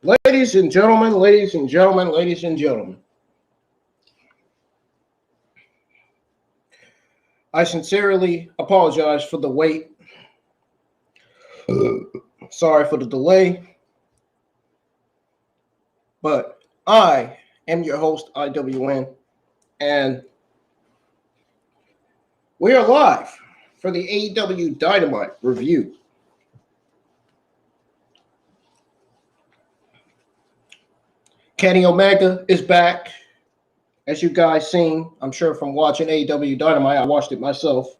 Ladies and gentlemen, ladies and gentlemen, ladies and gentlemen. I sincerely apologize for the wait. Sorry for the delay. But I am your host, IWN, and we are live for the AEW Dynamite review. Kenny Omega is back. As you guys seen, I'm sure from watching AEW Dynamite, I watched it myself.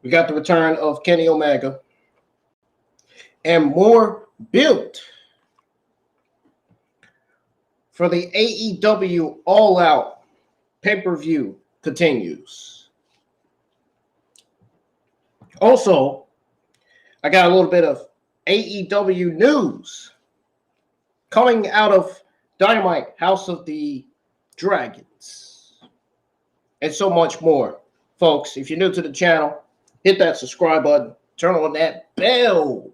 We got the return of Kenny Omega. And more built for the AEW All Out pay-per-view continues. Also, I got a little bit of AEW news coming out of Dynamite, House of the Dragons, and so much more. Folks, if you're new to the channel, hit that subscribe button, turn on that bell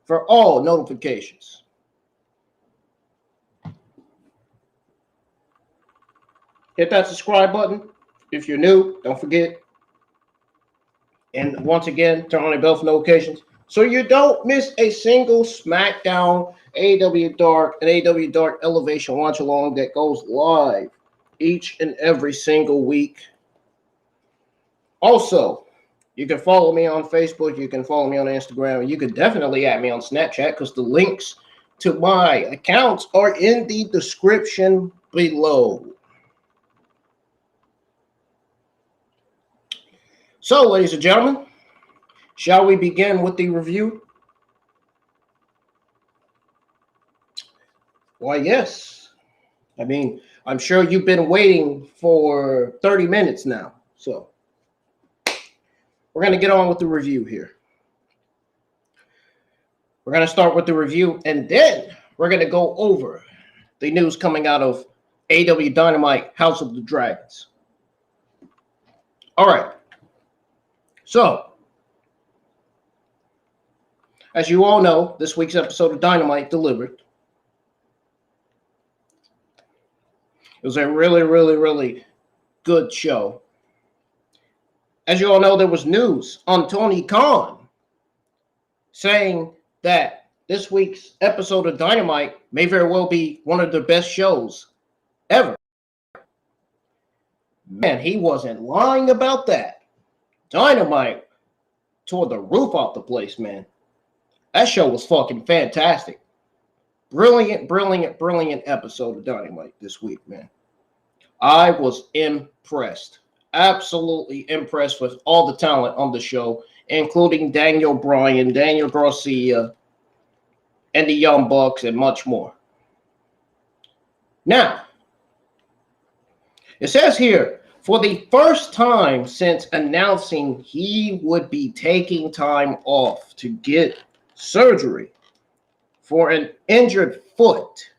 for all notifications. Hit that subscribe button if you're new, don't forget. And once again, turn on the bell for notifications so you don't miss a single SmackDown, AEW Dark, and AEW Dark Elevation watch along that goes live each and every single week. Also, you can follow me on Facebook, you can follow me on Instagram, and you can definitely add me on Snapchat because the links to my accounts are in the description below. So, ladies and gentlemen, shall we begin with the review? Why, yes. I mean, I'm sure you've been waiting for 30 minutes now. So, we're going to get on with the review here. We're going to start with the review, and then we're going to go over the news coming out of AEW Dynamite, House of the Dragons. All right. So, as you all know, this week's episode of Dynamite delivered. It was a really good show. As you all know, there was news on Toni Khan saying that this week's episode of Dynamite may very well be one of the best shows ever. Man, he wasn't lying about that. Dynamite tore the roof off the place, man. That show was fucking fantastic. Brilliant episode of Dynamite this week, man. I was impressed. Absolutely impressed with all the talent on the show, including Bryan, Daniel Garcia, and the Young Bucks, and much more. Now, it says here, for the first time since announcing he would be taking time off to get surgery for an injured foot,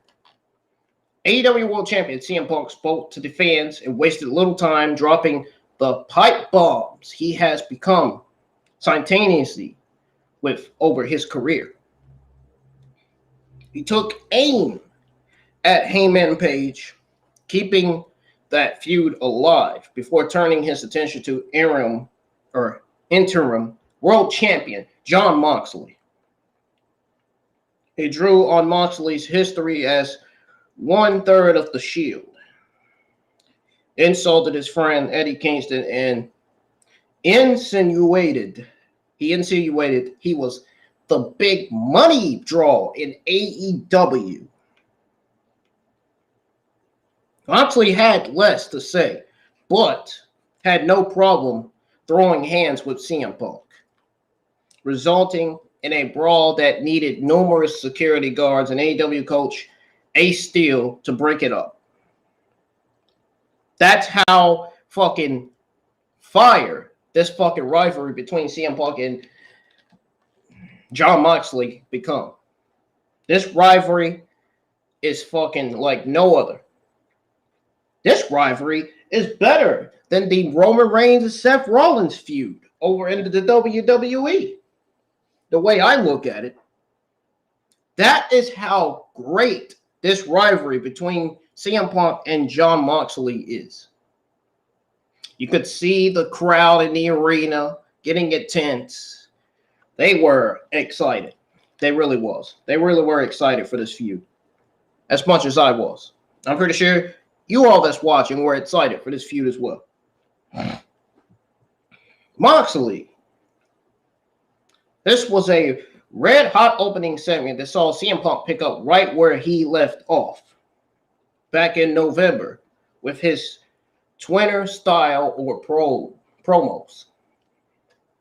AEW World Champion CM Punk spoke to the fans and wasted little time dropping the pipe bombs he has become simultaneously with over his career. He took aim at Heyman Page, keeping that feud alive before turning his attention to interim world champion Jon Moxley. He drew on Moxley's history as 1/3 of the Shield, insulted his friend Eddie Kingston, and insinuated he was the big money draw in AEW. Moxley had less to say, but had no problem throwing hands with CM Punk, resulting in a brawl that needed numerous security guards and AEW coach Ace Steel to break it up. That's how fucking fire this fucking rivalry between CM Punk and Jon Moxley become. This rivalry is fucking like no other. This rivalry is better than the Roman Reigns and Seth Rollins feud over into the WWE. The way I look at it, That is how great this rivalry between CM Punk and Jon Moxley is. You could see the crowd in the arena getting intense. They were excited. They really was. They really were excited for this feud. As much as I was. I'm pretty sure you all that's watching were excited for this feud as well. Moxley. This was a red hot opening segment that saw CM Punk pick up right where he left off back in November with his twinner style or promos.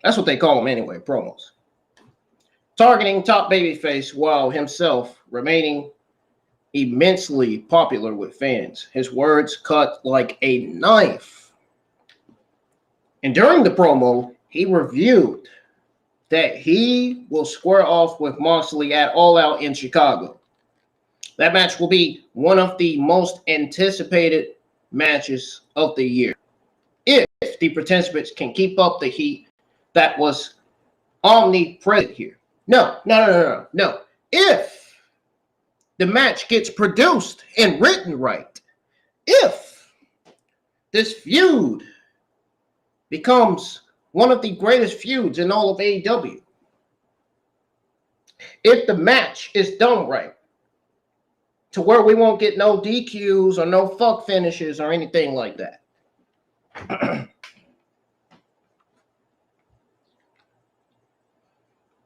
That's what they call them anyway, promos. Targeting top babyface while himself remaining immensely popular with fans. His words cut like a knife. And during the promo, he reviewed that he will square off with Moxley at All Out in Chicago. That match will be one of the most anticipated matches of the year. If the participants can keep up the heat that was omnipresent here. No. If the match gets produced and written right, if this feud becomes one of the greatest feuds in all of AEW, if the match is done right, to where we won't get no DQs or no fuck finishes or anything like that.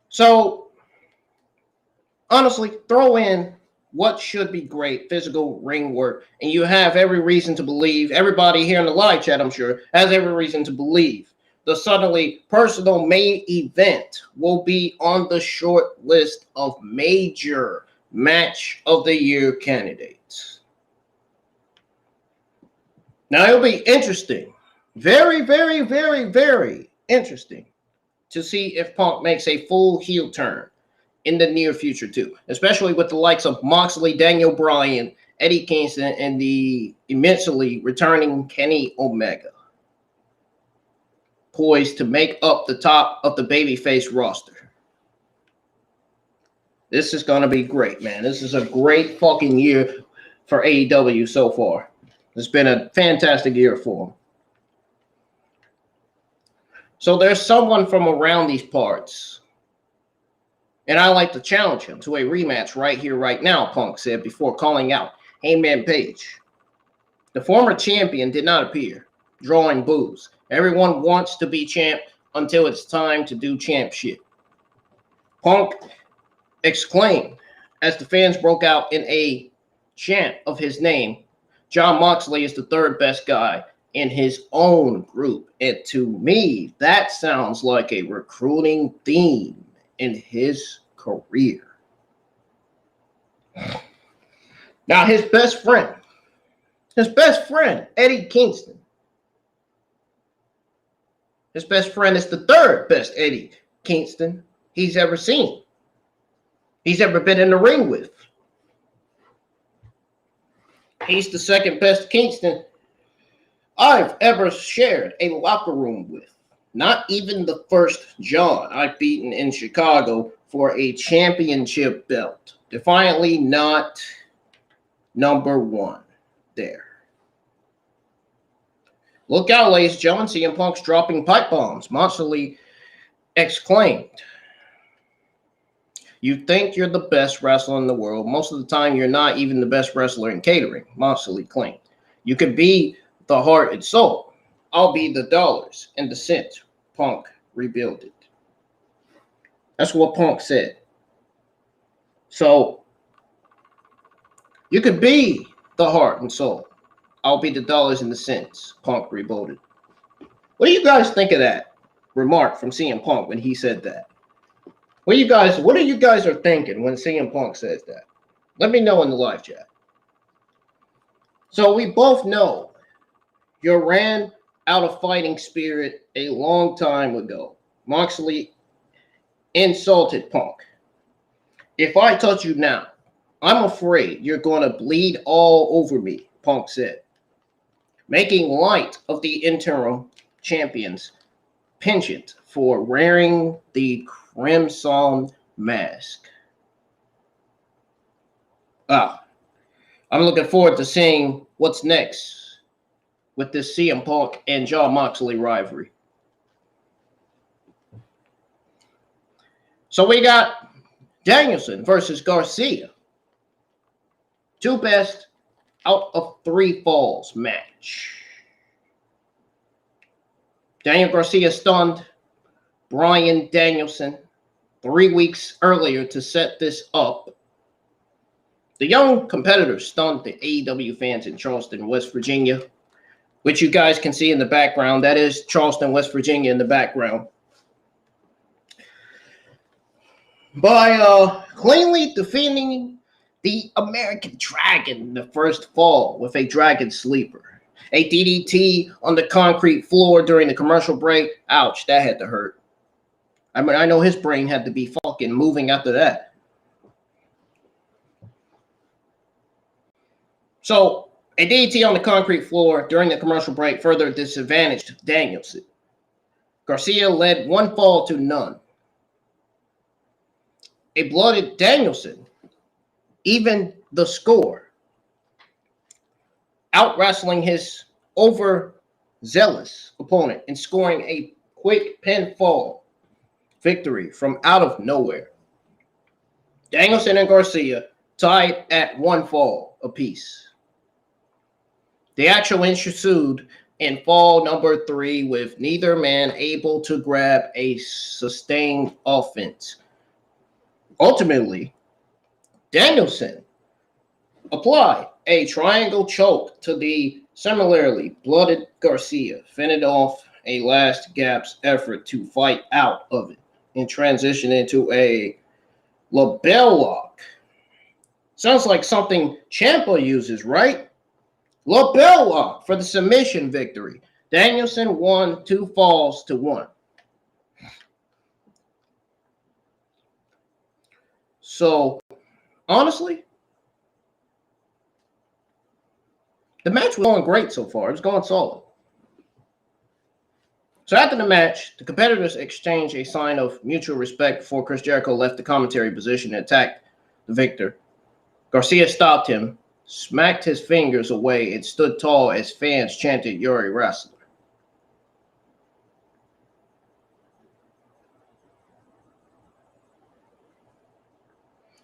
So, honestly, throw in what should be great physical ring work, and you have every reason to believe, everybody here in the live chat, I'm sure, has every reason to believe the suddenly personal main event will be on the short list of major match of the year candidates. Now, it'll be interesting, very, very, very, very interesting to see if Punk makes a full heel turn in the near future too, especially with the likes of Moxley, Daniel Bryan, Eddie Kingston, and the immensely returning Kenny Omega, poised to make up the top of the babyface roster. This is going to be great, man. This is a great fucking year for AEW so far. It's been a fantastic year for them. So there's someone from around these parts, and I like to challenge him to a rematch right here, right now, Punk said before calling out Hangman Page. The former champion did not appear, drawing boos. Everyone wants to be champ until it's time to do champ shit. Punk exclaimed as the fans broke out in a chant of his name. Jon Moxley is the third best guy in his own group. And to me, that sounds like a recruiting theme in his career. Now, his best friend, Eddie Kingston. His best friend is the third best Eddie Kingston he's ever seen. He's ever been in the ring with. He's the second best Kingston I've ever shared a locker room with. Not even the first John I've beaten in Chicago for a championship belt. Defiantly not number one there. Look out, ladies and gentlemen. CM Punk's dropping pipe bombs. Moxley exclaimed. You think you're the best wrestler in the world. Most of the time, you're not even the best wrestler in catering, Moxley claimed. You could be the heart and soul. I'll be the dollars and the cents. Punk rebuilt it. That's what Punk said. So, you could be the heart and soul. I'll be the dollars and the cents. Punk rebuilt it. What do you guys think of that remark from CM Punk when he said that? What are you guys are thinking when CM Punk says that? Let me know in the live chat. So we both know you ran out of fighting spirit a long time ago. Moxley insulted Punk. If I touch you now, I'm afraid you're going to bleed all over me, Punk said, making light of the interim champion's penchant for wearing the Crimson Mask. I'm looking forward to seeing what's next with this CM Punk and Jon Moxley rivalry. So we got Danielson versus Garcia. 2 best out of 3 falls match. Daniel Garcia stunned Bryan Danielson 3 weeks earlier to set this up. The young competitor stunned the AEW fans in Charleston, West Virginia, which you guys can see in the background. That is Charleston, West Virginia in the background. By cleanly defeating the American Dragon in the first fall with a Dragon Sleeper. A DDT on the concrete floor during the commercial break. Ouch, that had to hurt. I mean, I know his brain had to be fucking moving after that. So, a DDT on the concrete floor during the commercial break further disadvantaged Danielson. Garcia led 1 fall to none. A blooded Danielson even the score, out-wrestling his overzealous opponent and scoring a quick pinfall victory from out of nowhere. Danielson and Garcia tied at 1 fall apiece. The action ensued in fall number 3 with neither man able to grab a sustained offense. Ultimately, Danielson applied a triangle choke to the similarly blooded Garcia, fending off a last gasp effort to fight out of it and transition into a label lock. Sounds like something Ciampa uses, right? Label lock for the submission victory. Danielson won 2 falls to 1. So, honestly, the match was going great so far. It was going solid. So after the match, the competitors exchanged a sign of mutual respect before Chris Jericho left the commentary position and attacked the victor. Garcia stopped him, smacked his fingers away, and stood tall as fans chanted "You're a wrestler."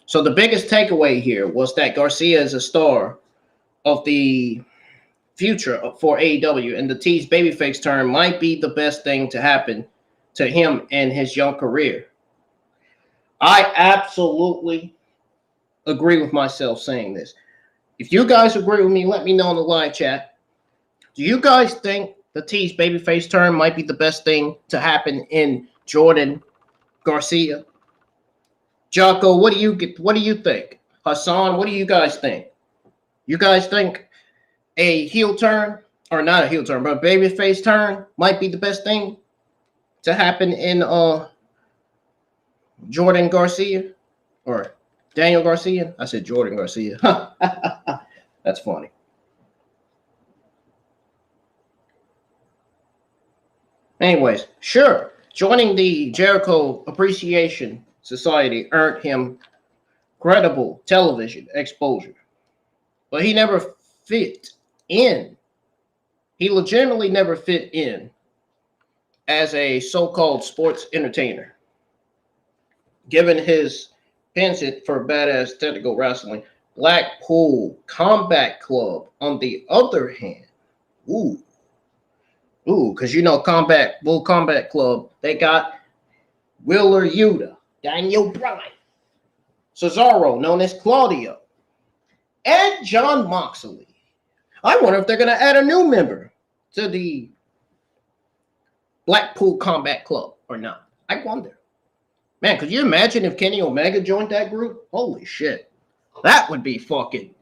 So the biggest takeaway here was that Garcia is a star of the future for AEW, and the Tease babyface turn might be the best thing to happen to him in his young career. I absolutely agree with myself saying this. If you guys agree with me, let me know in the live chat. Do you guys think the Tease babyface turn might be the best thing to happen in Jordan Garcia? Jocko, what do you think? Hassan, what do you guys think? You guys think a heel turn, or not a heel turn, but a babyface turn might be the best thing to happen in Jordan Garcia or Daniel Garcia? I said Jordan Garcia. That's funny. Anyways, sure. Joining the Jericho Appreciation Society earned him credible television exposure, but he never fit in. He legitimately never fit in as a so-called sports entertainer. Given his penchant for badass technical wrestling, Blackpool Combat Club, on the other hand, because you know Bull Combat Club, they got Wheeler Yuta, Daniel Bryan, Cesaro, known as Claudio, and Jon Moxley. I wonder if they're going to add a new member to the Blackpool Combat Club or not. I wonder. Man, could you imagine if Kenny Omega joined that group? Holy shit. That would be fucking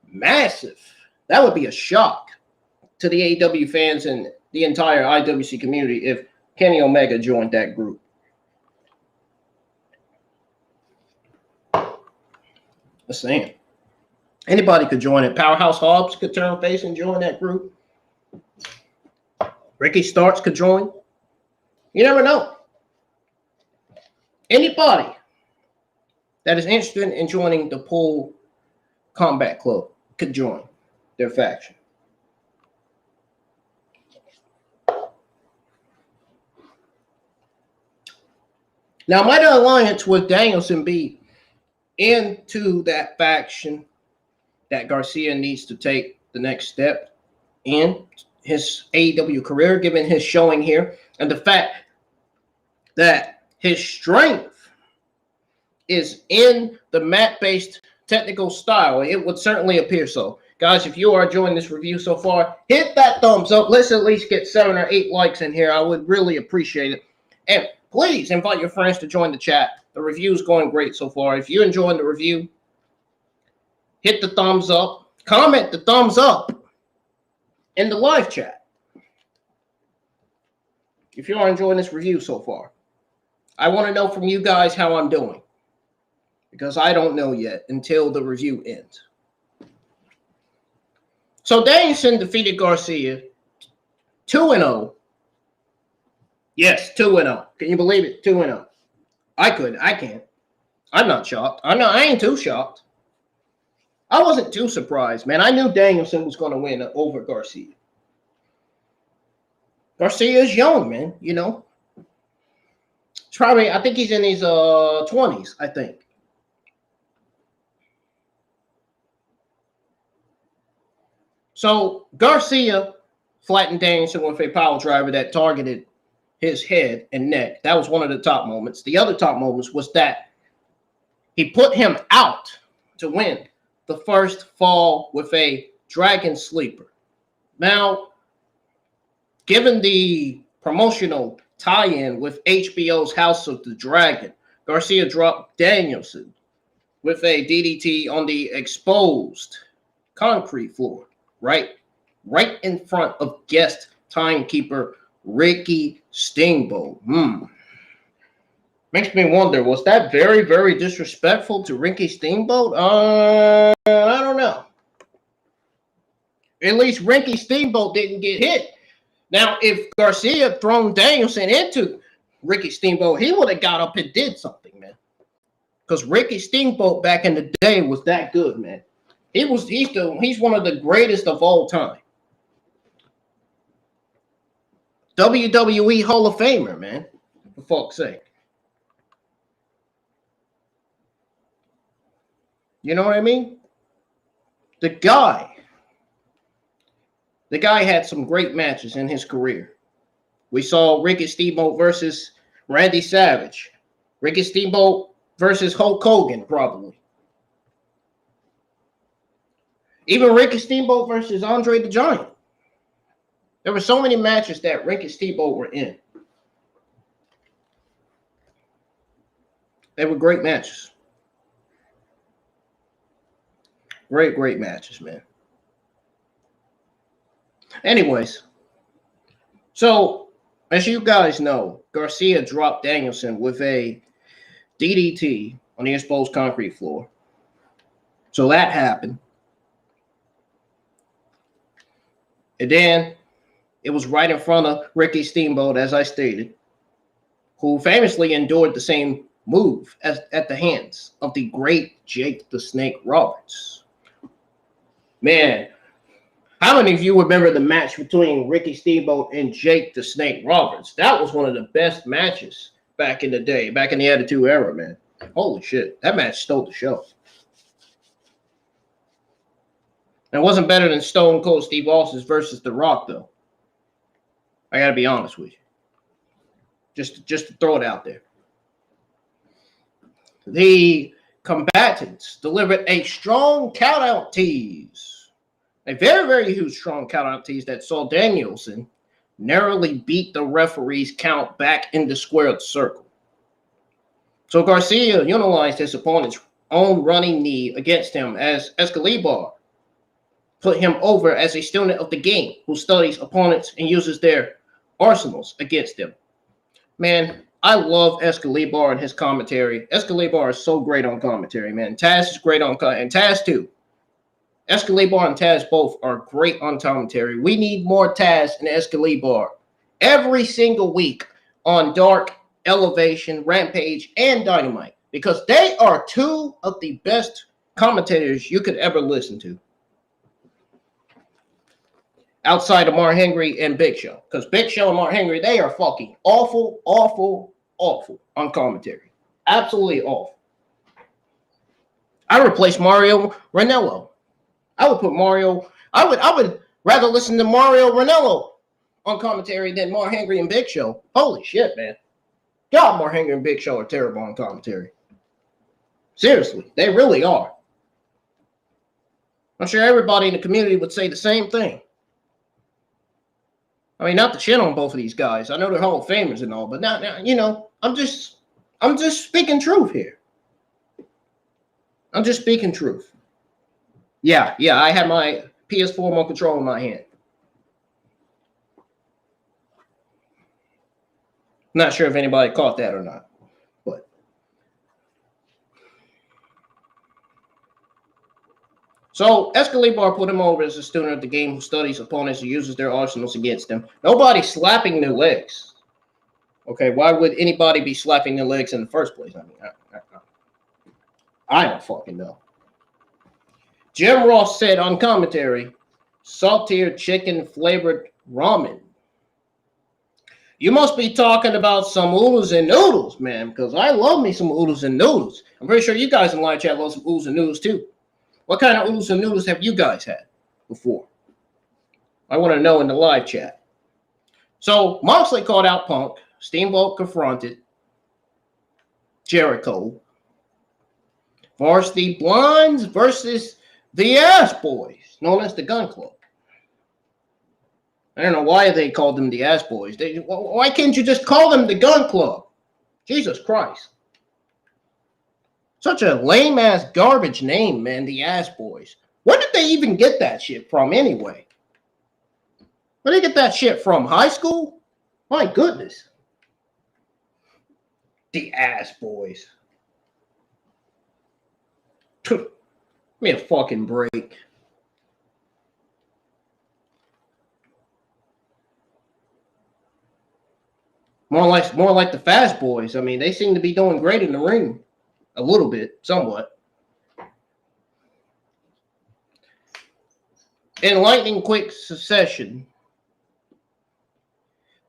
massive. That would be a shock to the AEW fans and the entire IWC community if Kenny Omega joined that group. Just saying. Anybody could join it. Powerhouse Hobbs could turn face and join that group. Ricky Starks could join. You never know. Anybody that is interested in joining the Pool Combat Club could join their faction. Now, might an alliance with Danielson be into that faction that Garcia needs to take the next step in his AEW career, given his showing here and the fact that his strength is in the mat-based technical style? It would certainly appear so. Guys, if you are enjoying this review so far, hit that thumbs up. Let's at least get 7 or 8 likes in here. I would really appreciate it. And please invite your friends to join the chat. The review is going great so far. If you're enjoying the review, hit the thumbs up. Comment the thumbs up in the live chat. If you are enjoying this review so far, I want to know from you guys how I'm doing, because I don't know yet until the review ends. So Danielson defeated Garcia 2-0. Yes, 2-0. Can you believe it? 2-0. I couldn't. I can't. I'm not shocked. I ain't too shocked. I wasn't too surprised, man. I knew Danielson was going to win over Garcia. Garcia is young, man. You know, it's probably, I think he's in his 20s, I think. So Garcia flattened Danielson with a power driver that targeted his head and neck. That was one of the top moments. The other top moments was that he put him out to win the first fall with a dragon sleeper. Now, given the promotional tie-in with HBO's House of the Dragon, Garcia dropped Danielson with a DDT on the exposed concrete floor, right in front of guest timekeeper Ricky Steamboat. Makes me wonder, was that very, very disrespectful to Ricky Steamboat? I don't know. At least Ricky Steamboat didn't get hit. Now, if Garcia had thrown Danielson into Ricky Steamboat, he would have got up and did something, man. Because Ricky Steamboat back in the day was that good, man. He's one of the greatest of all time. WWE Hall of Famer, man. For fuck's sake. You know what I mean? The guy had some great matches in his career. We saw Ricky Steamboat versus Randy Savage. Ricky Steamboat versus Hulk Hogan, probably. Even Ricky Steamboat versus Andre the Giant. There were so many matches that Ricky Steamboat were in. They were great matches. Great matches, man. Anyways, so as you guys know, Garcia dropped Danielson with a DDT on the exposed concrete floor. So that happened. And then it was right in front of Ricky Steamboat, as I stated, who famously endured the same move at the hands of the great Jake the Snake Roberts. Man, how many of you remember the match between Ricky Steamboat and Jake the Snake Roberts? That was one of the best matches back in the day, back in the Attitude Era, man. Holy shit, that match stole the show. It wasn't better than Stone Cold Steve Austin's versus The Rock, though. I gotta be honest with you. Just to throw it out there. The combatants delivered a strong count-out tease. A very, very huge strong count-out tease that saw Danielson narrowly beat the referee's count back in the squared circle. So Garcia utilized his opponent's own running knee against him as Escalibar put him over as a student of the game who studies opponents and uses their arsenals against them. Man, I love Escalibar and his commentary. Escalibar is so great on commentary, man. Taz is great on commentary, and Taz too. Escalibar and Taz both are great on commentary. We need more Taz and Escalibar every single week on Dark, Elevation, Rampage, and Dynamite, because they are two of the best commentators you could ever listen to. Outside of Mark Henry and Big Show. Because Big Show and Mark Henry, they are fucking awful, awful, awful on commentary. Absolutely awful. I would replace Mario Ranallo. I would rather listen to Mario Ranallo on commentary than Mark Henry and Big Show. Holy shit, man. God, Mark Henry and Big Show are terrible on commentary. Seriously, they really are. I'm sure everybody in the community would say the same thing. I mean, not to shit on both of these guys. I know they're Hall of Famers and all, but now, you know, I'm just speaking truth here. I'm just speaking truth. Yeah, I had my PS4 remote control in my hand. Not sure if anybody caught that or not, but. So, Escalibar put him over as a student of the game who studies opponents and uses their arsenals against them. Nobody's slapping their legs. Okay, why would anybody be slapping their legs in the first place? I mean, I don't fucking know. Jim Ross said on commentary, saltier chicken flavored ramen. You must be talking about some oodles and noodles, man, because I love me some oodles and noodles. I'm pretty sure you guys in live chat love some oodles and noodles too. What kind of oodles and noodles have you guys had before? I want to know in the live chat. So Moxley called out Punk. Steamboat confronted Jericho. Varsity Blondes versus the Ass Boys, known as the Gun Club. I don't know why they called them the Ass Boys. Why can't you just call them the Gun Club? Jesus Christ. Such a lame-ass garbage name, man, the Ass Boys. Where did they even get that shit from anyway? Where did they get that shit from? High school? My goodness. The Ass Boys. Give me a fucking break. More like the Fast Boys. I mean, they seem to be doing great in the ring. A little bit, somewhat. In lightning quick succession,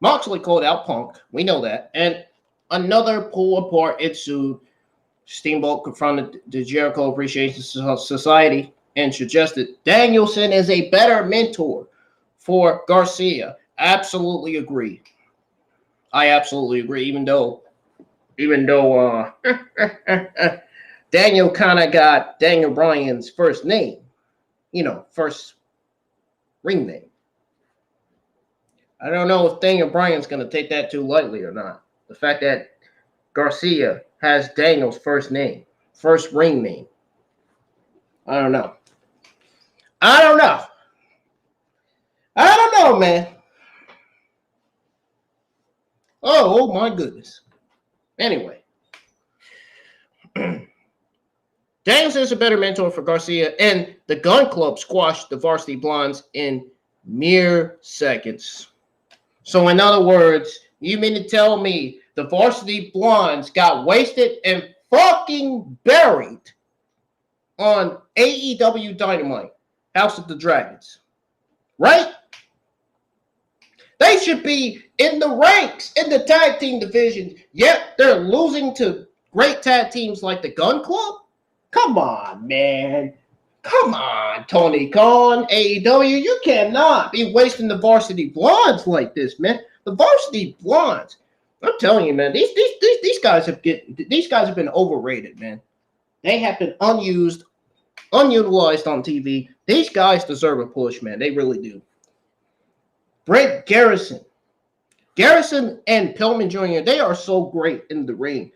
Moxley called out Punk. We know that. And another pull apart ensued. Steamboat confronted the Jericho Appreciation Society and suggested Danielson is a better mentor for Garcia. Absolutely agree. I absolutely agree, even though Daniel kind of got Daniel Bryan's first name, first ring name. I don't know if Daniel Bryan's going to take that too lightly or not. The fact that Garcia has Daniel's first name, first ring name. I don't know. I don't know, man. Oh my goodness. Anyway. Danielson is a better mentor for Garcia, and the Gun Club squashed the Varsity Blondes in mere seconds. So in other words, you mean to tell me the Varsity Blondes got wasted and fucking buried on AEW Dynamite, House of the Dragons, right? They should be in the ranks in the tag team division, yet they're losing to great tag teams like the Gun Club? Come on, man. Come on, Tony Khan, AEW. You cannot be wasting the Varsity Blondes like this, man. The Varsity Blondes. I'm telling you, man, these guys have been overrated, man. They have been unutilized on TV. These guys deserve a push, man. They really do. Brett Garrison and Pillman Jr., they are so great in the ring.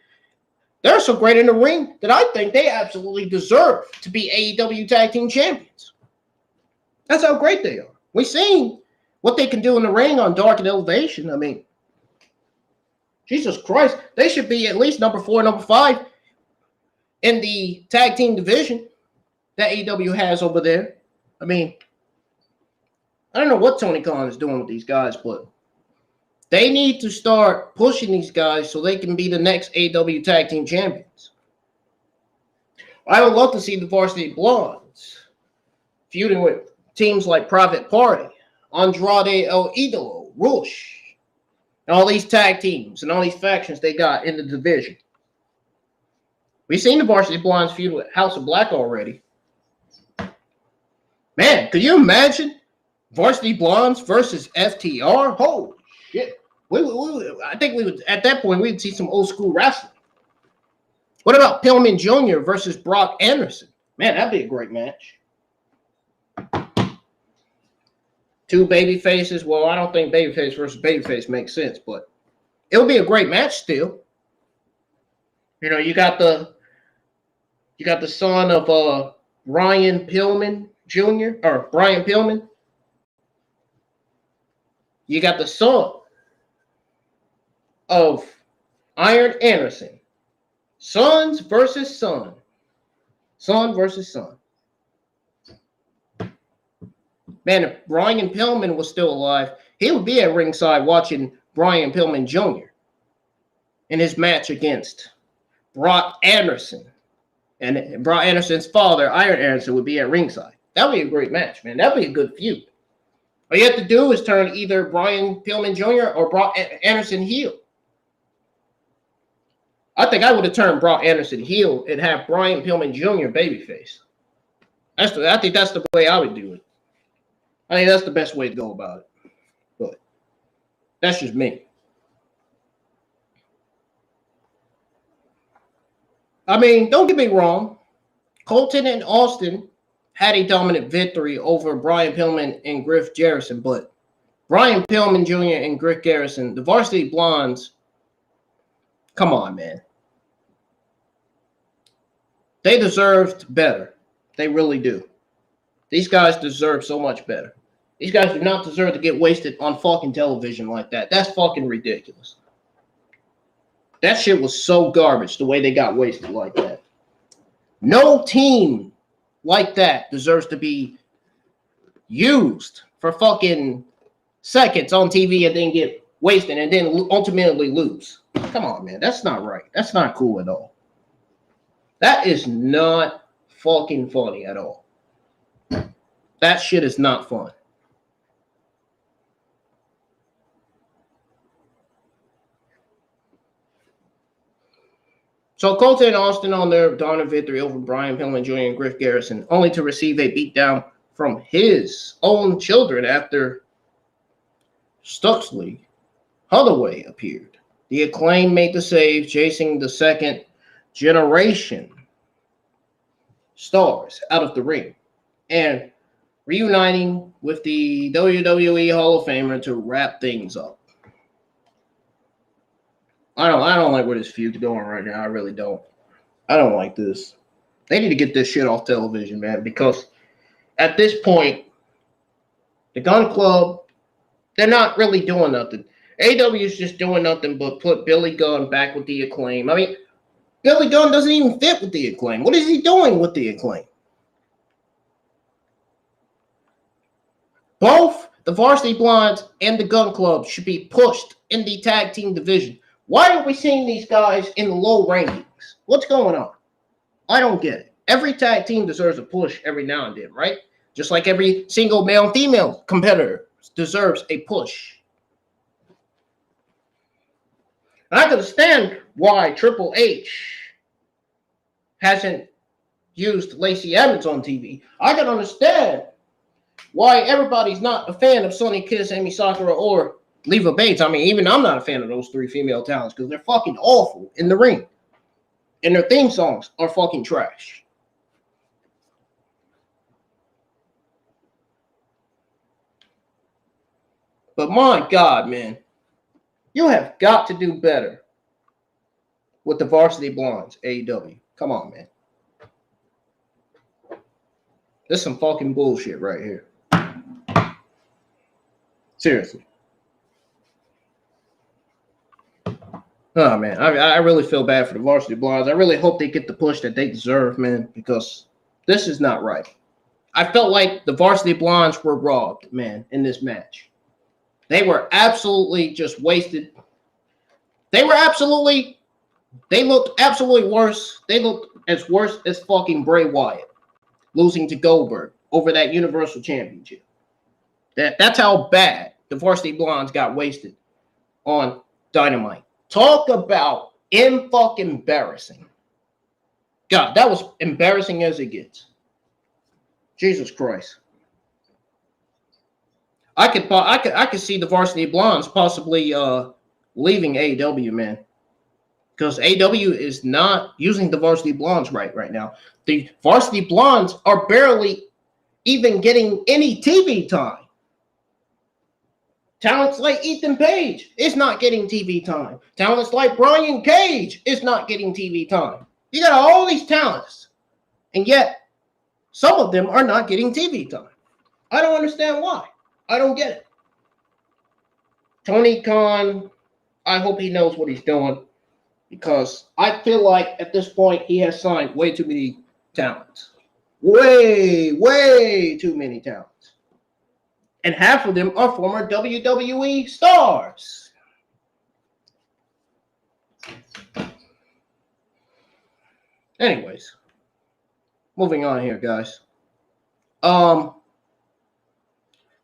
They're so great in the ring that I think they absolutely deserve to be AEW Tag Team Champions. That's how great they are. We've seen what they can do in the ring on Dark and Elevation. I mean, Jesus Christ, they should be at least number 4, number 5 in the tag team division that AEW has over there. I mean, I don't know what Tony Khan is doing with these guys, but they need to start pushing these guys so they can be the next AEW Tag Team Champions. I would love to see the Varsity Blondes feuding with teams like Private Party, Andrade El Idolo, Rush, and all these tag teams and all these factions they got in the division. We've seen the Varsity Blondes feud with House of Black already. Man, could you imagine Varsity Blondes versus FTR? Holy shit. I think we would, at that point, we'd see some old school wrestling. What about Pillman Jr. versus Brock Anderson? Man, that'd be a great match. Two baby faces. Well, I don't think babyface versus babyface makes sense, but it'll be a great match still. You know, you got the son of Bryan Pillman Jr. or Bryan Pillman. You got the son of Iron Anderson. Sons versus son. Son versus son. Man, if Bryan Pillman was still alive, he would be at ringside watching Bryan Pillman Jr. in his match against Brock Anderson. And Brock Anderson's father, Iron Anderson, would be at ringside. That would be a great match, man. That would be a good feud. All you have to do is turn either Bryan Pillman Jr. or Brock Anderson heel. I think I would have turned Brock Anderson heel and have Bryan Pillman Jr. babyface. I think that's the way I would do it. I think that's the best way to go about it. But that's just me. I mean, don't get me wrong. Colton and Austin had a dominant victory over Brian Pillman and Griff Garrison, but Brian Pillman Jr. and Griff Garrison, the Varsity Blondes, come on, man. They deserved better. They really do. These guys deserve so much better. These guys do not deserve to get wasted on fucking television like that. That's fucking ridiculous. That shit was so garbage, the way they got wasted like that. No team like that deserves to be used for fucking seconds on TV and then get wasted and then ultimately lose. Come on, man. That's not right. That's not cool at all. That is not fucking funny at all. That shit is not fun. So Colton and Austin on their dominant victory over Brian Pillman Jr. and Griff Garrison, only to receive a beatdown from his own children after Stuxley Holloway appeared. The Acclaim made the save, chasing the second generation stars out of the ring and reuniting with the WWE Hall of Famer to wrap things up. I don't like where this feud's going right now. I really don't. I don't like this. They need to get this shit off television, man, because at this point, the Gunn Club, they're not really doing nothing. AEW is just doing nothing but put Billy Gunn back with the Acclaim. I mean, Billy Gunn doesn't even fit with the Acclaim. What is he doing with the Acclaim? Both the Varsity Blondes and the Gunn Club should be pushed in the tag team division. Why are we seeing these guys in the low rankings? What's going on? I don't get it. Every tag team deserves a push every now and then, right? Just like every single male and female competitor deserves a push. And I can understand why Triple H hasn't used Lacey Evans on TV. I can understand why everybody's not a fan of Sonny Kiss, Amy Sakura, or Leva Bates. I mean, even I'm not a fan of those three female talents because they're fucking awful in the ring. And their theme songs are fucking trash. But my God, man, you have got to do better with the Varsity Blondes, AEW. Come on, man. This is some fucking bullshit right here. Seriously. Oh, man, I really feel bad for the Varsity Blondes. I really hope they get the push that they deserve, man, because this is not right. I felt like the Varsity Blondes were robbed, man, in this match. They were absolutely just wasted. They were absolutely They looked absolutely worse. They looked as worse as fucking Bray Wyatt losing to Goldberg over that Universal Championship. That's how bad the Varsity Blondes got wasted on Dynamite. Talk about fucking embarrassing. God, that was embarrassing as it gets. Jesus Christ. I could see the Varsity Blondes possibly leaving AEW, man. Because AEW is not using the Varsity Blondes right now. The Varsity Blondes are barely even getting any TV time. Talents like Ethan Page is not getting TV time. Talents like Brian Cage is not getting TV time. You got all these talents, and yet some of them are not getting TV time. I don't understand why. I don't get it. Tony Khan, I hope he knows what he's doing, because I feel like at this point he has signed way too many talents. Way too many talents. And half of them are former WWE stars. Anyways, moving on here, guys. The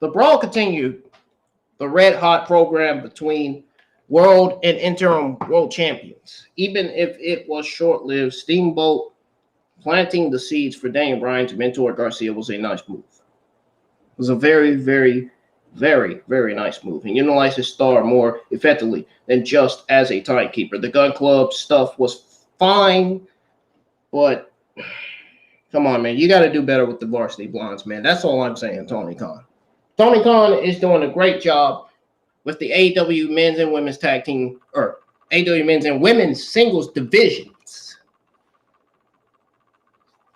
brawl continued. The red hot program between world and interim world champions. Even if it was short-lived, Steamboat planting the seeds for Daniel Bryan to mentor Garcia was a nice move. It was a very nice move, and utilized his star more effectively than just as a timekeeper. The Gun Club stuff was fine, but come on, man. You got to do better with the Varsity Blondes, man. That's all I'm saying, Tony Khan. Tony Khan is doing a great job with the AEW men's and women's tag team, or AEW men's and women's singles divisions.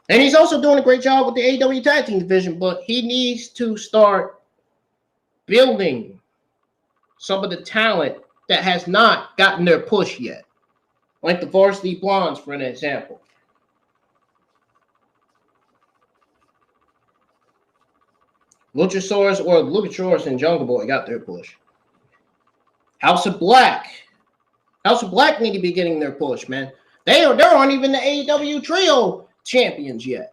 And he's also doing a great job with the AEW tag team division, but he needs to start building some of the talent that has not gotten their push yet. Like the Varsity Blondes, for an example. Luchasaurus and Jungle Boy got their push. House of Black need to be getting their push, man. They aren't even the AEW Trio champions yet.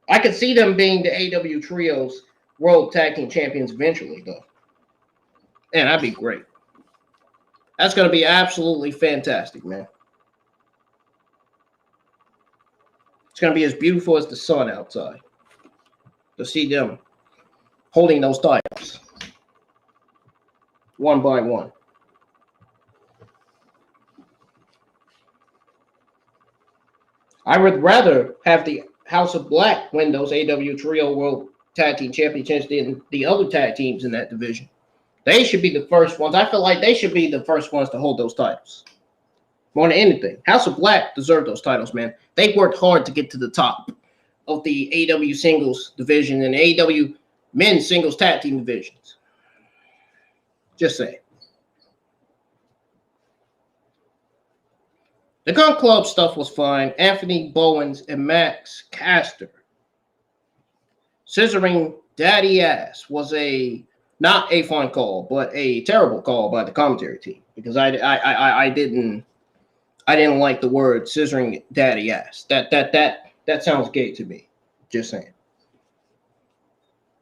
I could see them being the AEW Trios World Tag Team Champions eventually, though. And that'd be great. That's going to be absolutely fantastic, man. It's going to be as beautiful as the sun outside to see them holding those titles one by one. I would rather have the House of Black win those AEW Trio World Tag Team Championships than the other tag teams in that division. They should be the first ones. I feel like they should be the first ones to hold those titles. More than anything. House of Black deserve those titles, man. They worked hard to get to the top of the AEW singles division and AEW men's singles tag team divisions. Just saying. The Gun Club stuff was fine. Anthony Bowens and Max Caster scissoring Daddy Ass was not a fun call, but a terrible call by the commentary team, because I didn't like the word scissoring Daddy Ass. That sounds gay to me. Just saying.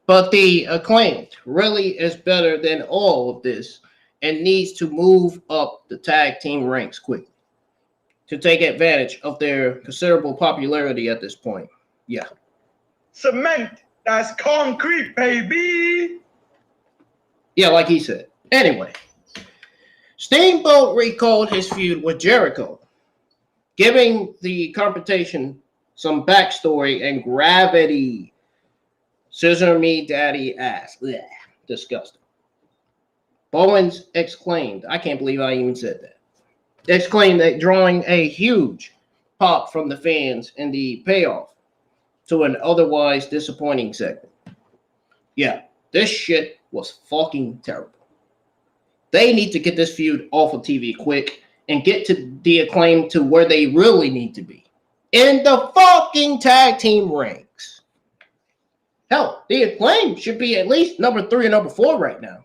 But the Acclaimed really is better than all of this and needs to move up the tag team ranks quickly to take advantage of their considerable popularity at this point. Yeah. Cement, that's concrete, baby. Yeah, like he said. Anyway, Steamboat recalled his feud with Jericho, giving the confrontation some backstory and gravity. Scissor me, daddy ass. Blech. Disgusting. Bowens exclaimed, I can't believe I even said that. Exclaimed that, drawing a huge pop from the fans in the payoff to an otherwise disappointing segment. Yeah, this shit was fucking terrible. They need to get this feud off of TV quick and get to the Acclaim to where they really need to be. In the fucking tag team ranks. Hell, the Acclaim should be at least number 3 or number 4 right now.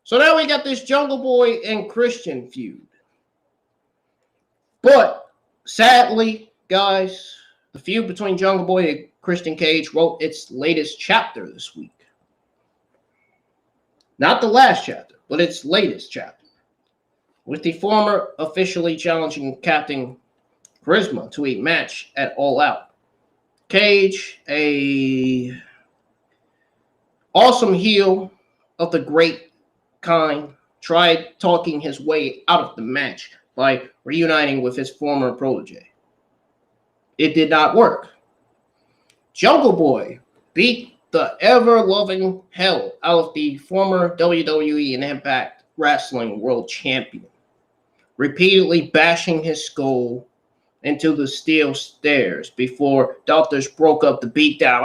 So now we got this Jungle Boy and Christian feud. But sadly, guys, the feud between Jungle Boy and Christian Cage wrote its latest chapter this week. Not the last chapter, but its latest chapter. With the former officially challenging Captain Charisma to a match at All Out. Cage, a awesome heel of the great kind, tried talking his way out of the match by reuniting with his former protege. It did not work. Jungle Boy beat the ever-loving hell out of the former WWE and Impact Wrestling World Champion, repeatedly bashing his skull into the steel stairs before doctors broke up the beatdown.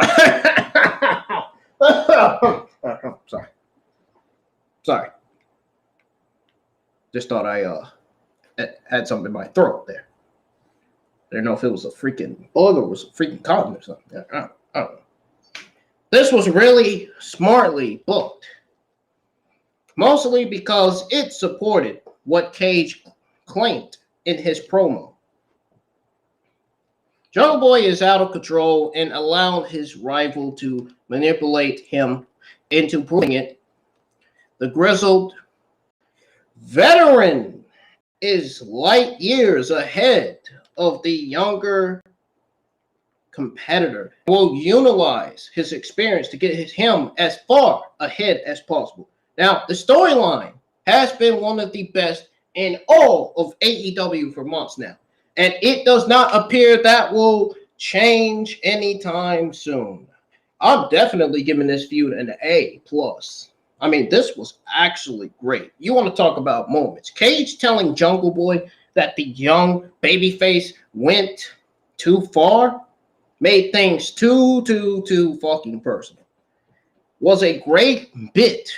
Sorry. Just thought I had something in my throat there. I didn't know if it was a freaking bug or was a freaking cotton or something. I don't know. This was really smartly booked. Mostly because it supported what Cage claimed in his promo. Jungle Boy is out of control and allowed his rival to manipulate him into proving it. The grizzled veteran is light years ahead of the younger competitor. Will utilize his experience to get him as far ahead as possible. Now, the storyline has been one of the best in all of AEW for months now. And it does not appear that will change anytime soon. I'm definitely giving this feud an A+. I mean, this was actually great. You want to talk about moments. Cage telling Jungle Boy that the young babyface went too far, made things too fucking personal. Was a great bit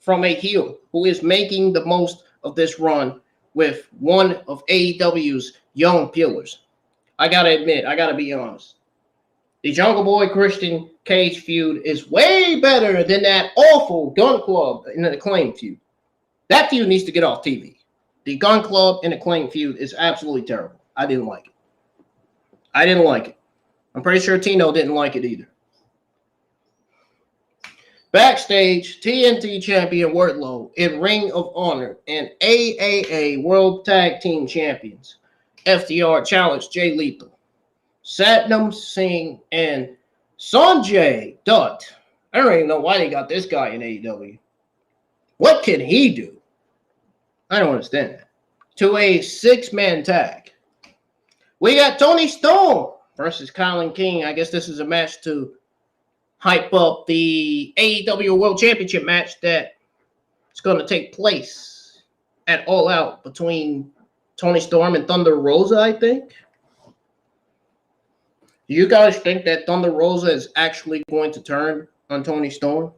from a heel who is making the most of this run with one of AEW's young pillars. I gotta admit, I gotta be honest. The Jungle Boy Christian Cage feud is way better than that awful Gun Club and Acclaim feud. That feud needs to get off TV. The Gun Club and Acclaim feud is absolutely terrible. I didn't like it. I'm pretty sure Tino didn't like it either. Backstage, TNT champion Wardlow in Ring of Honor and AAA World Tag Team Champions FTR challenged Jay Lethal, Satnam Singh, and Sanjay Dutt. I don't even know why they got this guy in AEW. What can he do? I don't understand that. To a 6-man tag. We got Toni Storm versus Colin King. I guess this is a match to hype up the AEW World Championship match that is going to take place at All Out between Toni Storm and Thunder Rosa, I think. Do you guys think that Thunder Rosa is actually going to turn on Toni Storm?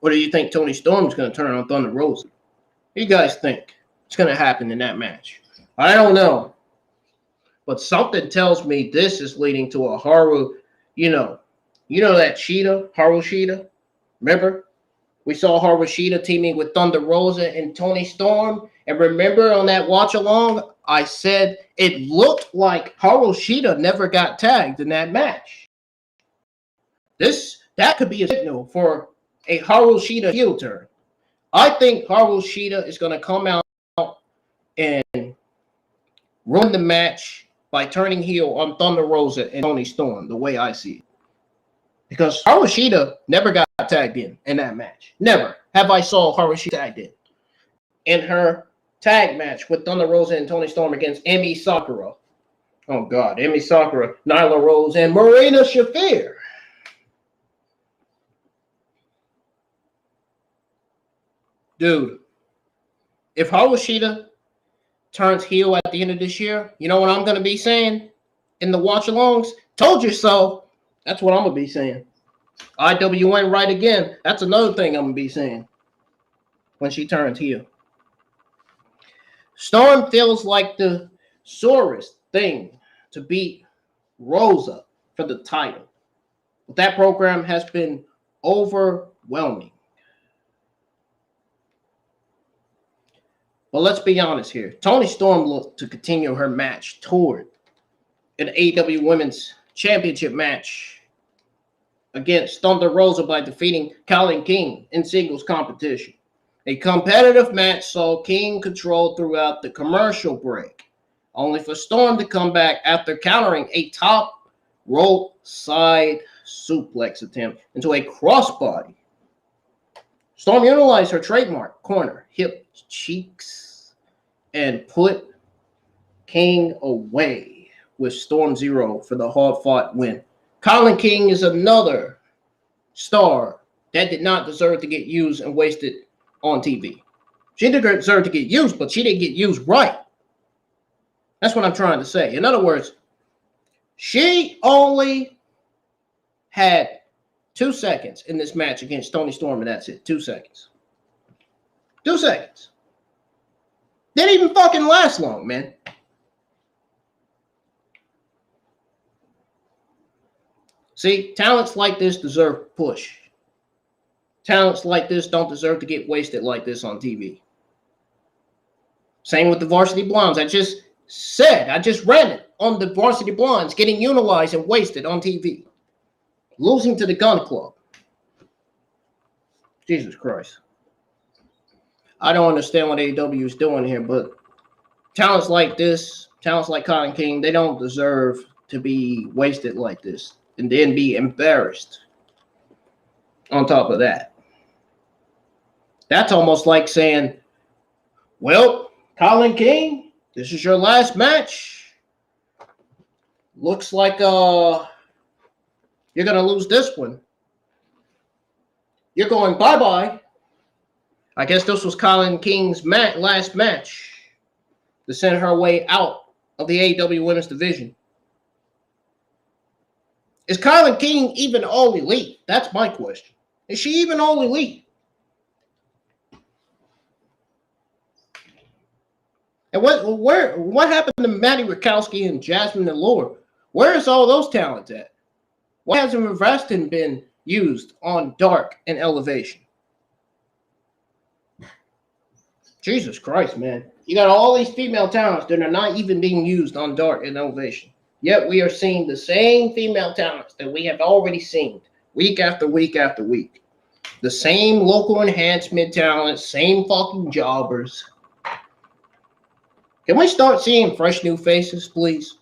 Or do you think Toni Storm is going to turn on Thunder Rosa? What do you guys think is going to happen in that match? I don't know. But something tells me this is leading to a Haru, you know that Shida, Haru Shida? Remember? We saw Haru Shida teaming with Thunder Rosa and Toni Storm. And remember on that watch along, I said it looked like Haru Shida never got tagged in that match. That could be a signal for a Haru Shida heel turn. I think Haru Shida is going to come out and ruin the match by turning heel on Thunder Rosa and Toni Storm, the way I see it. Because Haru Shida never got tagged in that match. Never have I saw Haru Shida tagged in her tag match with Thunder Rosa and Toni Storm against Emi Sakura. Oh, God. Emi Sakura, Nyla Rose, and Marina Shafir. Dude, if Haru Shida turns heel at the end of this year, you know what I'm going to be saying in the watch-alongs? Told you so. That's what I'm going to be saying. IWN right again. That's another thing I'm going to be saying when she turns heel. Storm feels like the sorest thing to beat Rosa for the title. But that program has been overwhelming. But let's be honest here. Toni Storm looked to continue her match toward an AEW Women's Championship match against Thunder Rosa by defeating Colin King in singles competition. A competitive match saw King control throughout the commercial break, only for Storm to come back after countering a top rope side suplex attempt into a crossbody. Storm utilized her trademark corner, hip cheeks, and put King away with Storm Zero for the hard-fought win. Colin King is another star that did not deserve to get used and wasted on TV. She didn't deserve to get used, but she didn't get used right. That's what I'm trying to say. In other words, she only had 2 seconds in this match against Toni Storm, and that's it. 2 seconds. 2 seconds. Didn't even fucking last long, man. See, talents like this deserve push. Talents like this don't deserve to get wasted like this on TV. Same with the Varsity Blondes. I just read it on the Varsity Blondes getting utilized and wasted on TV. Losing to the Gunn Club. Jesus Christ. I don't understand what AEW is doing here, but talents like this, talents like Colin King, they don't deserve to be wasted like this and then be embarrassed on top of that. That's almost like saying, well, Colin King, this is your last match. Looks like you're going to lose this one. You're going bye-bye. I guess this was Colin King's last match to send her way out of the AEW Women's Division. Is Colin King even all elite? That's my question. Is she even all elite? And what happened to Maddie Rakowski and Jasmine Allure? Where is all those talents at? Why hasn't Reveston been used on Dark and Elevation? Jesus Christ, man. You got all these female talents that are not even being used on Dark and Elevation. Yet we are seeing the same female talents that we have already seen week after week after week. The same local enhancement talents, same fucking jobbers. Can we start seeing fresh new faces, please?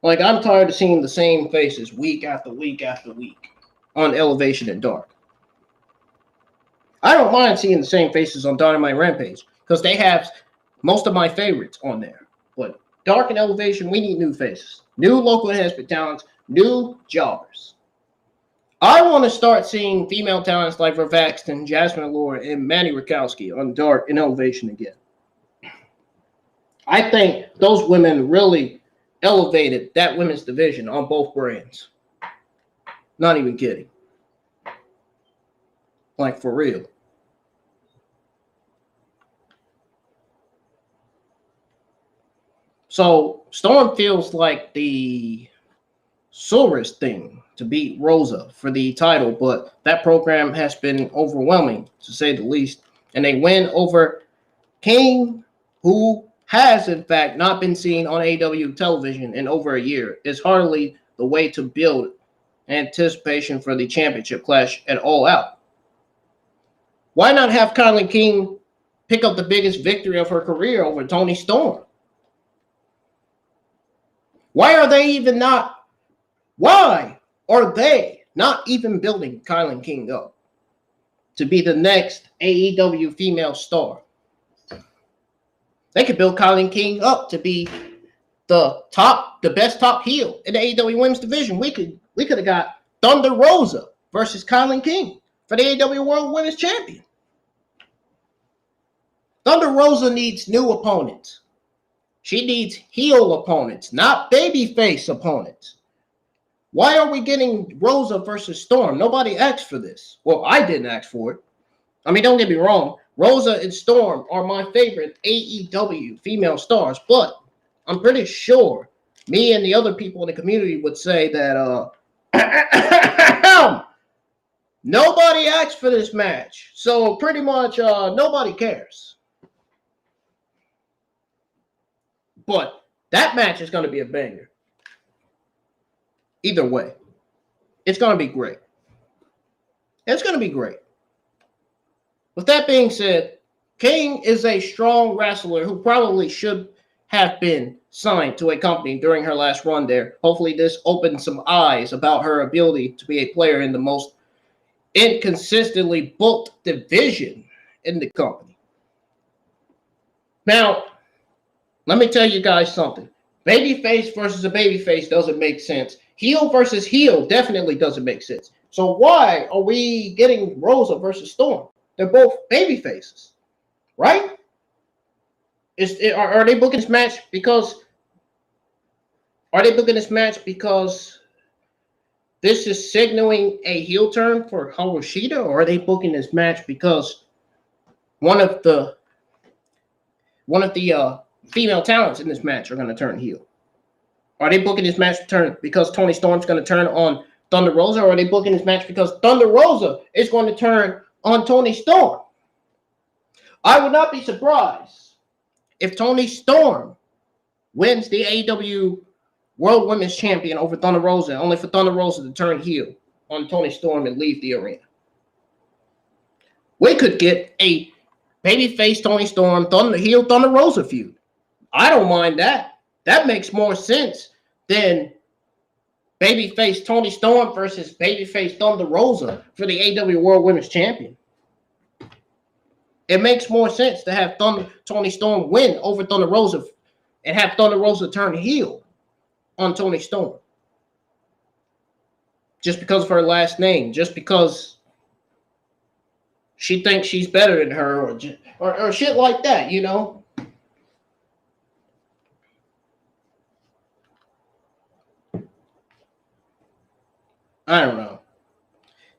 Like, I'm tired of seeing the same faces week after week after week on Elevation and Dark. I don't mind seeing the same faces on Dynamite Rampage because they have most of my favorites on there. But Dark and Elevation, we need new faces. New local enhancement talents, new jobbers. I want to start seeing female talents like Reveston, Jasmine Allure, and Manny Rakowski on Dark and Elevation again. I think those women really elevated that women's division on both brands. Not even kidding. Like, for real. So, Storm feels like the sorest thing to beat Rosa for the title, but that program has been overwhelming, to say the least. And they win over King, who has, in fact, not been seen on AEW television in over a year. Is hardly the way to build anticipation for the championship clash at All Out. Why not have Colin King pick up the biggest victory of her career over Toni Storm? Why are they not even building Colin King up to be the next AEW female star? They could build Colin King up to be the best top heel in the AEW Women's Division. We could have got Thunder Rosa versus Colin King for the AEW World Women's Champion. Thunder Rosa needs new opponents. She needs heel opponents, not babyface opponents. Why are we getting Rosa versus Storm? Nobody asked for this. Well, I didn't ask for it. I mean, don't get me wrong. Rosa and Storm are my favorite AEW female stars, but I'm pretty sure me and the other people in the community would say that nobody asked for this match. So pretty much nobody cares. But that match is going to be a banger. Either way, it's going to be great. It's going to be great. With that being said, King is a strong wrestler who probably should have been signed to a company during her last run there. Hopefully this opens some eyes about her ability to be a player in the most inconsistently booked division in the company. Now, let me tell you guys something. Babyface versus a babyface doesn't make sense. Heel versus heel definitely doesn't make sense. So why are we getting Rosa versus Storm? They're both babyfaces, right? Are they booking this match because? Are they booking this match because this is signaling a heel turn for Harushida, or are they booking this match because one of the female talents in this match are going to turn heel? Are they booking this match to turn because Toni Storm's going to turn on Thunder Rosa, or are they booking this match because Thunder Rosa is going to turn on Toni Storm? I would not be surprised if Toni Storm wins the AEW World Women's Champion over Thunder Rosa, only for Thunder Rosa to turn heel on Toni Storm and leave the arena. We could get a babyface Toni Storm, heel Thunder Rosa feud. I don't mind that. That makes more sense than babyface Toni Storm versus babyface Thunder Rosa for the AEW World Women's Champion. It makes more sense to have Toni Storm win over Thunder Rosa and have Thunder Rosa turn heel on Toni Storm. Just because of her last name, just because she thinks she's better than her, or shit like that, you know? I don't know.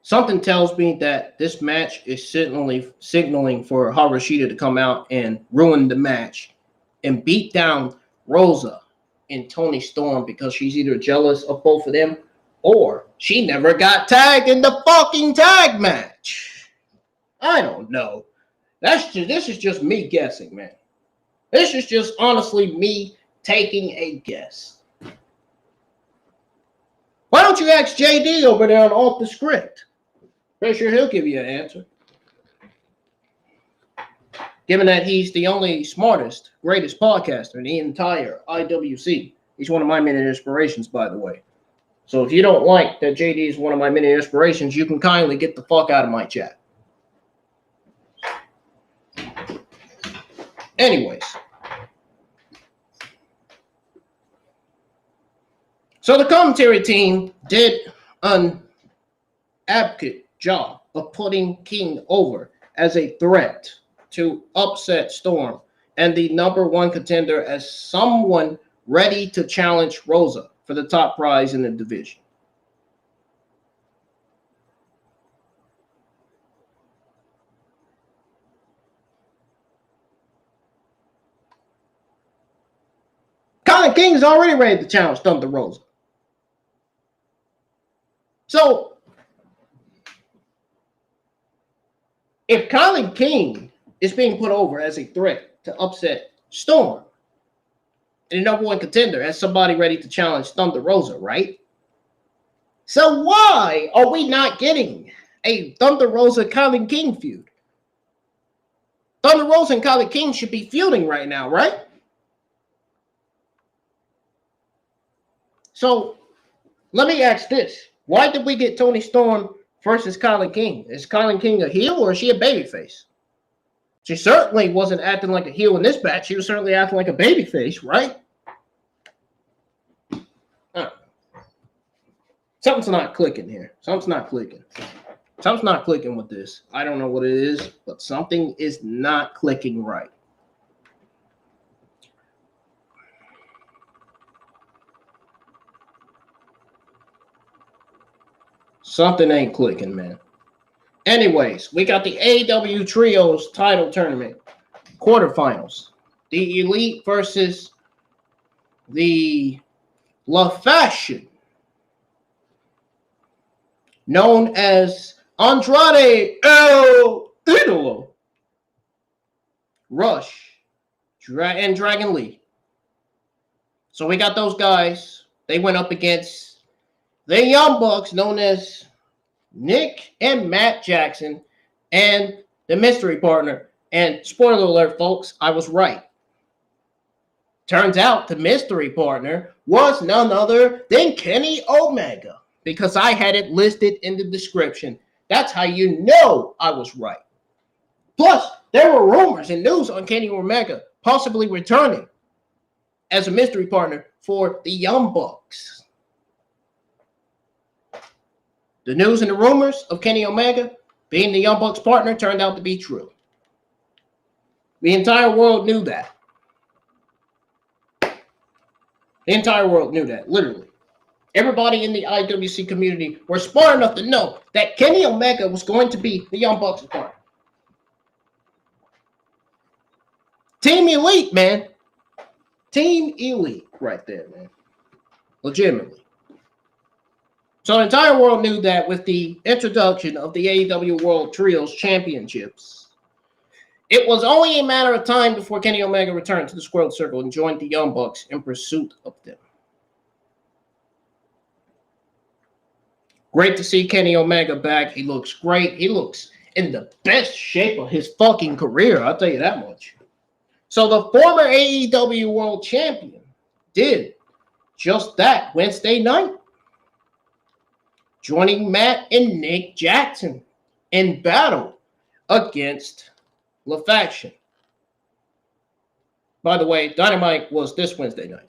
Something tells me that this match is signaling for Harushida to come out and ruin the match and beat down Rosa and Toni Storm because she's either jealous of both of them or she never got tagged in the fucking tag match. I don't know. This is just me guessing, man. This is just honestly me taking a guess. Why don't you ask JD over there on Off the Script? Pretty sure he'll give you an answer. Given that he's the only smartest, greatest podcaster in the entire IWC. He's one of my many inspirations, by the way. So if you don't like that JD is one of my many inspirations, you can kindly get the fuck out of my chat. Anyways. So the commentary team did an advocate job of putting King over as a threat to upset Storm and the number one contender as someone ready to challenge Rosa for the top prize in the division. Colin King's already ready to challenge Thunder Rosa. So, if Colin King is being put over as a threat to upset Storm, and the number one contender as somebody ready to challenge Thunder Rosa, right? So why are we not getting a Thunder Rosa Colin King feud? Thunder Rosa and Colin King should be feuding right now, right? So let me ask this. Why did we get Toni Storm versus Colin King? Is Colin King a heel or is she a babyface? She certainly wasn't acting like a heel in this match. She was certainly acting like a babyface, right? Something's not clicking here. Something's not clicking. Something's not clicking with this. I don't know what it is, but something is not clicking right. Something ain't clicking, man. Anyways, we got the AEW Trios title tournament quarterfinals. The Elite versus the La Fashion, known as Andrade El Idolo, Rush, and Dragon Lee. So we got those guys. They went up against the Young Bucks, known as Nick and Matt Jackson, and the mystery partner. And spoiler alert, folks, I was right. Turns out the mystery partner was none other than Kenny Omega, because I had it listed in the description. That's how you know I was right. Plus, there were rumors and news on Kenny Omega possibly returning as a mystery partner for the Young Bucks. The news and the rumors of Kenny Omega being the Young Bucks partner turned out to be true. The entire world knew that. The entire world knew that, literally. Everybody in the IWC community were smart enough to know that Kenny Omega was going to be the Young Bucks partner. Team Elite, man. Team Elite right there, man. Legitimately. So the entire world knew that with the introduction of the AEW World Trios Championships, it was only a matter of time before Kenny Omega returned to the Squared Circle and joined the Young Bucks in pursuit of them. Great to see Kenny Omega back. He looks great. He looks in the best shape of his fucking career, I'll tell you that much. So the former AEW World Champion did just that Wednesday night, joining Matt and Nick Jackson in battle against La Faction. By the way, Dynamite was this Wednesday night.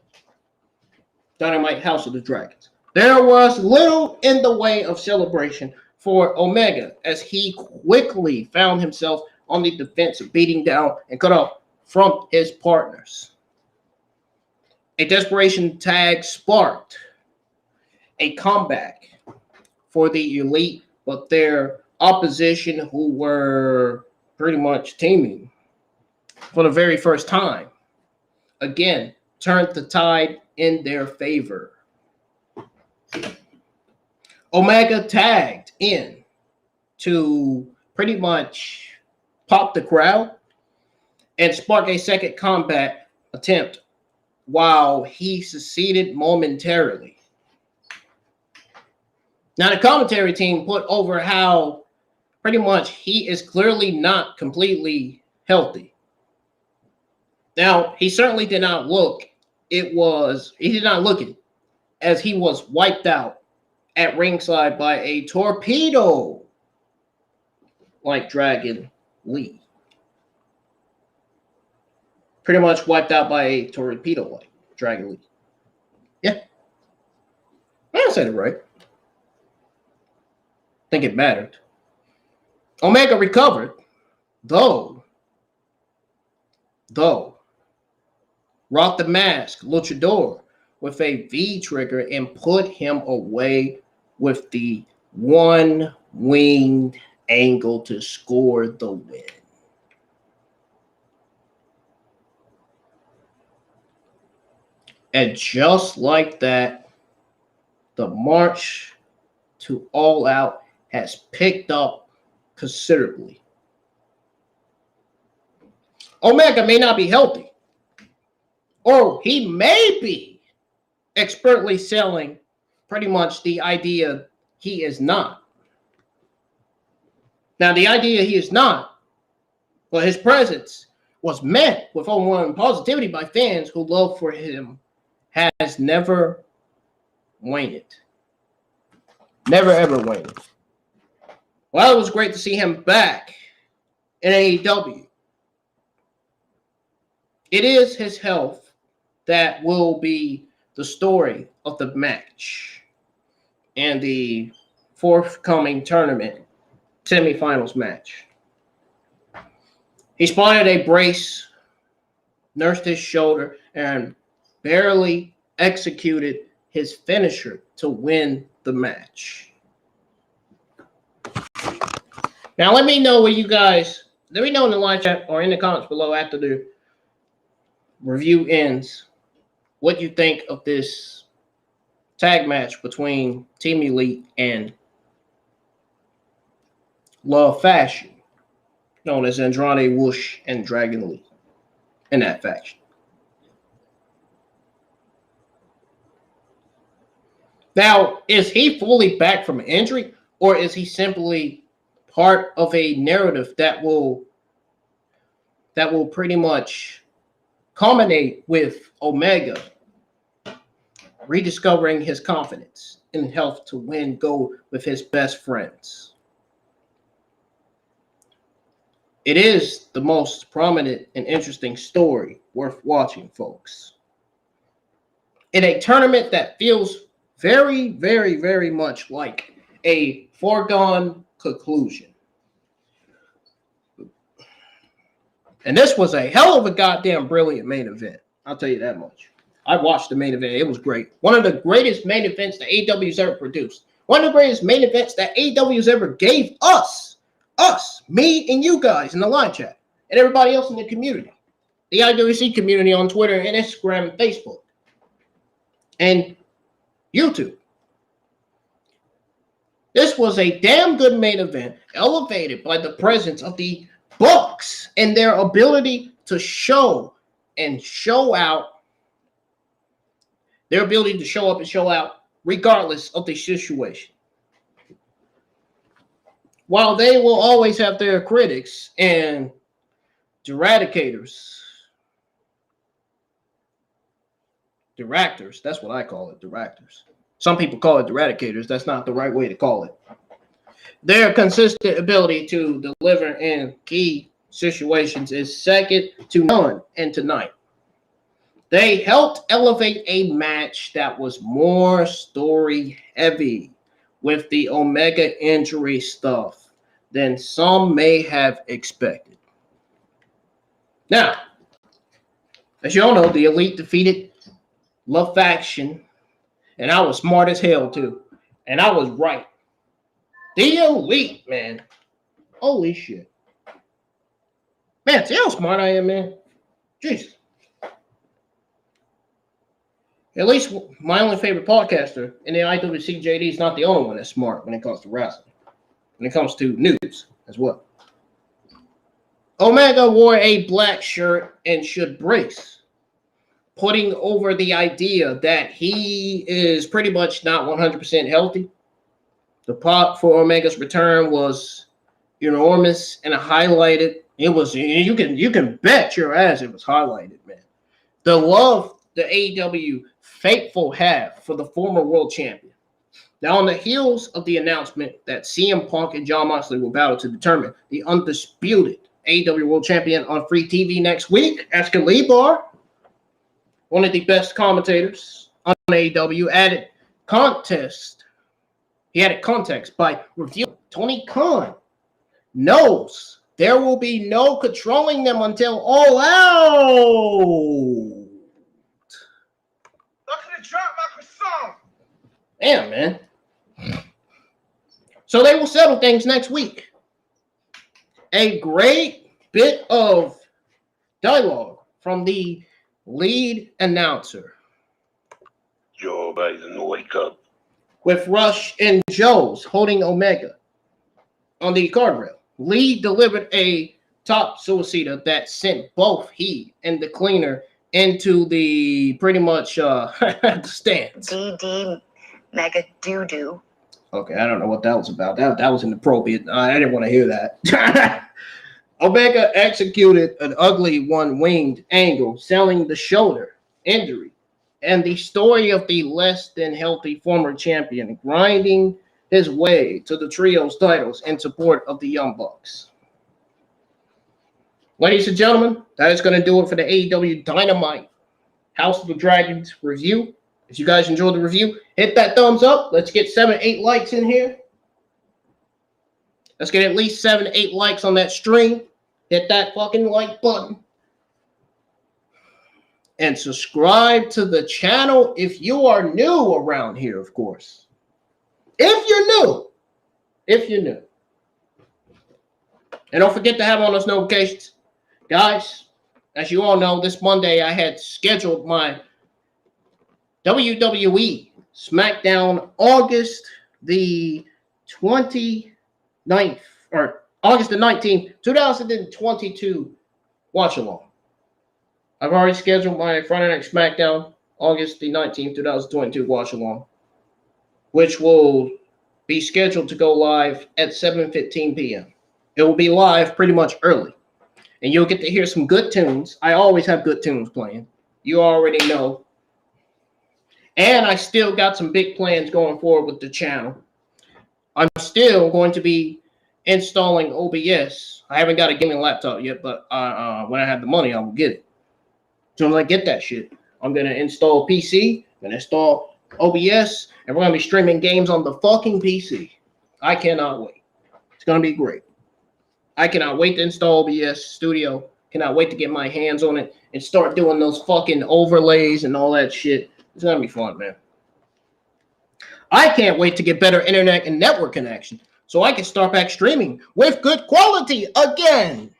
Dynamite House of the Dragons. There was little in the way of celebration for Omega as he quickly found himself on the defensive, beating down and cut off from his partners. A desperation tag sparked a comeback for the Elite, but their opposition, who were pretty much teaming for the very first time, again turned the tide in their favor. Omega tagged in to pretty much pop the crowd and spark a second combat attempt while he succeeded momentarily. Now, the commentary team put over how pretty much he is clearly not completely healthy. Now, he certainly did not look it as he was wiped out at ringside by a torpedo like Dragon Lee. Pretty much wiped out by a torpedo like Dragon Lee. Yeah. I said it right. I think it mattered. Omega recovered, though, rocked the mask, Luchador, with a V trigger and put him away with the one-winged angle to score the win. And just like that, the march to All Out has picked up considerably. Omega may not be healthy, or he may be expertly selling pretty much the idea he is not. Now, the idea he is not, but his presence was met with overwhelming positivity by fans who love for him has never waned. Never ever waned. Well, it was great to see him back in AEW. It is his health that will be the story of the match and the forthcoming tournament semifinals match. He spotted a brace, nursed his shoulder, and barely executed his finisher to win the match. Now, let me know in the live chat or in the comments below after the review ends what you think of this tag match between Team Elite and La Faction, known as Andrade, Whoosh, and Dragon Lee in that faction. Now, is he fully back from injury, or is he simply part of a narrative that will pretty much culminate with Omega rediscovering his confidence in health to win gold with his best friends? It is the most prominent and interesting story worth watching, folks. In a tournament that feels very, very, very much like a foregone conclusion. And this was a hell of a goddamn brilliant main event. I'll tell you that much. I watched the main event. It was great. One of the greatest main events that AEW's ever produced. One of the greatest main events that AEW's ever gave us. Us, me, and you guys in the live chat. And everybody else in the community. The IWC community on Twitter and Instagram and Facebook. And YouTube. This was a damn good main event, elevated by the presence of the Bucks and their ability to show and show out. Their ability to show up and show out regardless of the situation. While they will always have their critics and deradicators. Directors, that's what I call it, directors. Some people call it deradicators. That's not the right way to call it. Their consistent ability to deliver in key situations is second to none. And tonight, they helped elevate a match that was more story heavy with the Omega injury stuff than some may have expected. Now, as you all know, the Elite defeated Love Faction, and I was smart as hell too, and I was right. The Elite, man. Holy shit. Man, see how smart I am, man? Jesus. At least my only favorite podcaster in the IWC JD is not the only one that's smart when it comes to wrestling. When it comes to news as well. Omega wore a black shirt and should brace, putting over the idea that he is pretty much not 100% healthy. The pop for Omega's return was enormous and highlighted. It was, you can bet your ass it was highlighted, man. The love the AEW faithful have for the former world champion. Now, on the heels of the announcement that CM Punk and Jon Moxley will battle to determine the undisputed AEW world champion on free TV next week, Asuka Lebar, one of the best commentators on AEW, added context. He added context by reviewing Tony Khan knows there will be no controlling them until All Out. Drop my croissant. Damn, man. So they will settle things next week. A great bit of dialogue from the lead announcer. Joe Biden, wake up. With Rush and Jones holding Omega on the guardrail. Lee delivered a top suicida that sent both he and the cleaner into the pretty much stands. DD mega doo-doo. Okay, I don't know what that was about. That was inappropriate. I didn't want to hear that. Omega executed an ugly one-winged angle, selling the shoulder injury and the story of the less than healthy former champion grinding his way to the trios titles in support of the Young Bucks. Ladies and gentlemen, that is going to do it for the AEW Dynamite House of the Dragons review. If you guys enjoyed the review, hit that thumbs up. Let's get 7-8 likes in here. Let's get at least 7-8 likes on that stream. Hit that fucking like button. And subscribe to the channel if you are new around here, of course. If you're new. And don't forget to have on those notifications. Guys, as you all know, this Monday I had scheduled my WWE SmackDown August the 29th, or August the 19th, 2022 watch along. I've already scheduled my Friday Night SmackDown August the 19th, 2022 watch along. which will be scheduled to go live at 7:15 p.m. It will be live pretty much early, and you'll get to hear some good tunes. I always have good tunes playing. You already know. And I still got some big plans going forward with the channel. I'm still going to be installing OBS. I haven't got a gaming laptop yet, but when I have the money, I will get it. As soon as I get that shit, I'm going to install PC, I'm going to install OBS, and we're going to be streaming games on the fucking PC. I cannot wait. It's going to be great. I cannot wait to install OBS Studio. Cannot wait to get my hands on it and start doing those fucking overlays and all that shit. It's going to be fun, man. I can't wait to get better internet and network connection so I can start back streaming with good quality again.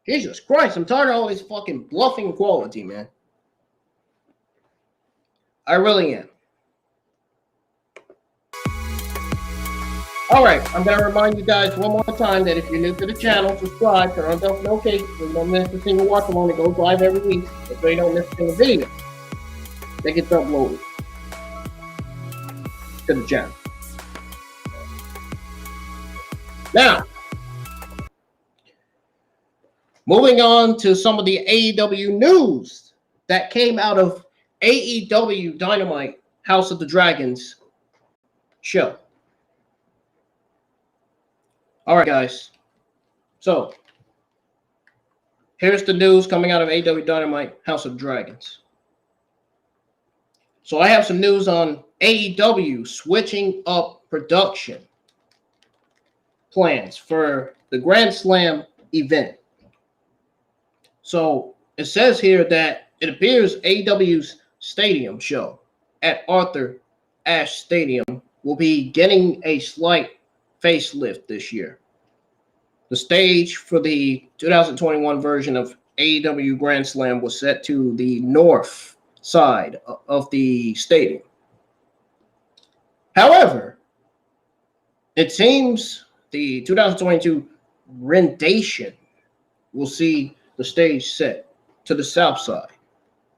Jesus Christ, I'm tired of all this fucking bluffing quality, man. I really am. Alright, I'm going to remind you guys one more time that if you're new to the channel, subscribe, turn on those notifications so you don't miss a single watch along that goes live every week, so you don't miss a single video that gets uploaded to the channel. Now, moving on to some of the AEW news that came out of AEW Dynamite House of the Dragons show. All right, guys. So, here's the news coming out of AEW Dynamite House of Dragons. So, I have some news on AEW switching up production plans for the Grand Slam event. So, it says here that it appears AEW's stadium show at Arthur Ashe Stadium will be getting a slight facelift this year. The stage for the 2021 version of AEW Grand Slam was set to the north side of the stadium. However, it seems the 2022 rendition will see the stage set to the south side.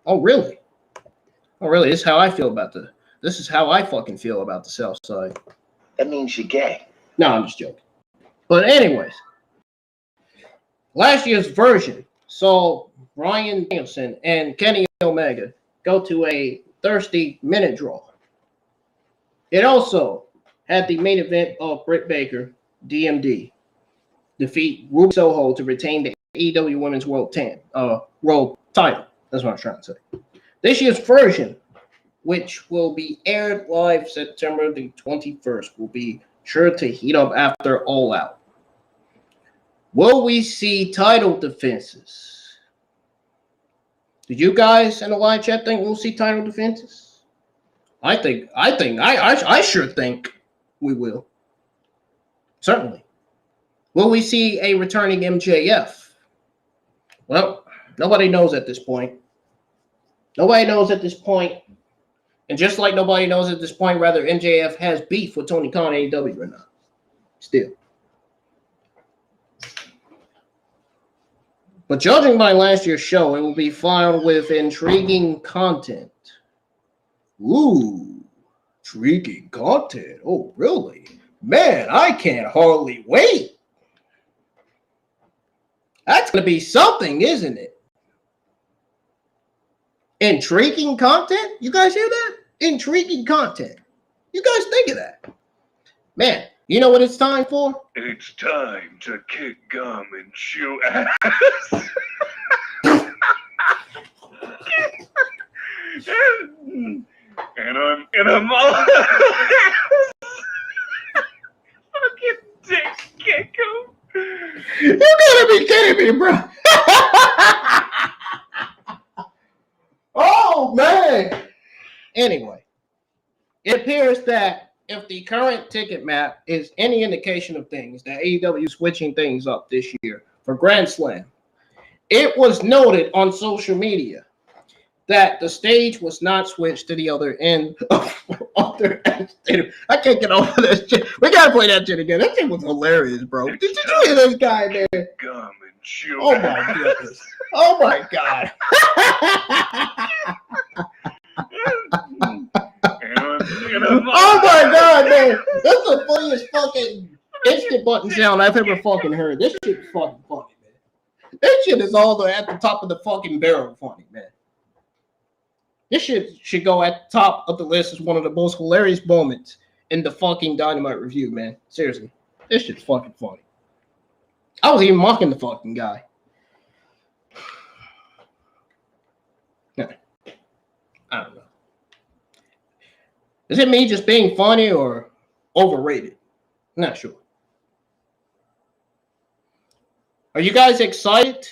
Oh, really? Oh, really? This is how I feel about this is how I fucking feel about the south side. That means you're gay. No, I'm just joking. But anyways, last year's version saw Bryan Danielson and Kenny Omega go to a thirsty minute draw. It also had the main event of Britt Baker, DMD, defeat Ruby Soho to retain the AEW Women's World title. That's what I'm trying to say. This year's version, which will be aired live September the 21st, will be sure to heat up after All Out. Will we see title defenses? Do you guys in the live chat think we'll see title defenses? I sure think we will. Certainly. Will we see a returning MJF? Well, nobody knows at this point. Nobody knows at this point. And just like nobody knows at this point whether MJF has beef with Tony Khan and AEW or not. Still. But judging by last year's show, it will be filled with intriguing content. Ooh, intriguing content. Oh, really? Man, I can't hardly wait. That's going to be something, isn't it? Intriguing content? You guys hear that? Intriguing content. You guys think of that? Man, you know what it's time for? It's time to kick gum and chew ass. and I'm all fucking dick kick him. You gotta be kidding me, bro. Oh, man. Anyway, it appears that if the current ticket map is any indication of things, that AEW is switching things up this year for Grand Slam. It was noted on social media that the stage was not switched to the other end of Arthur Ashe Stadium. I can't get over that shit. We gotta play that shit again. That shit was hilarious, bro. Did you hear this guy, man? Gum and chew Oh, ass. my goodness. Oh, my God. And Oh my god, man. That's the funniest fucking instant button sound I've ever fucking heard. This shit is fucking funny, man. This shit is all at the top of the fucking barrel funny, man. This shit should go at the top of the list as one of the most hilarious moments in the fucking Dynamite review, man. Seriously. This shit's fucking funny. I was even mocking the fucking guy. I don't know. Is it me just being funny or overrated? Not sure. Are you guys excited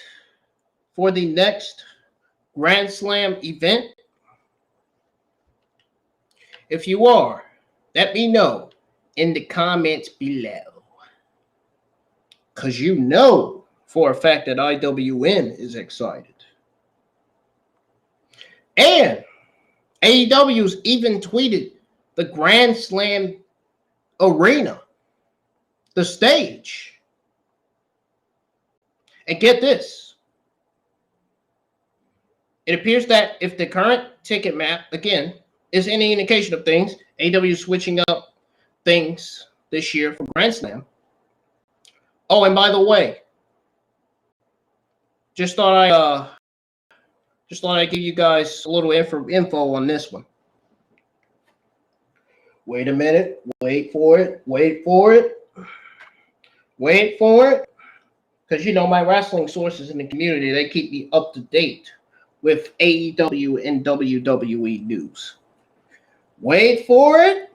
for the next Grand Slam event? If you are, let me know in the comments below. Because you know for a fact that IWN is excited. And AEW's even tweeted the Grand Slam arena, the stage. And get this. It appears that if the current ticket map, again, is any indication of things, AEW is switching up things this year for Grand Slam. Oh, and by the way, just thought I'd give you guys a little info on this one. Wait a minute. Wait for it. Because, you know, my wrestling sources in the community, they keep me up to date with AEW and WWE news. Wait for it.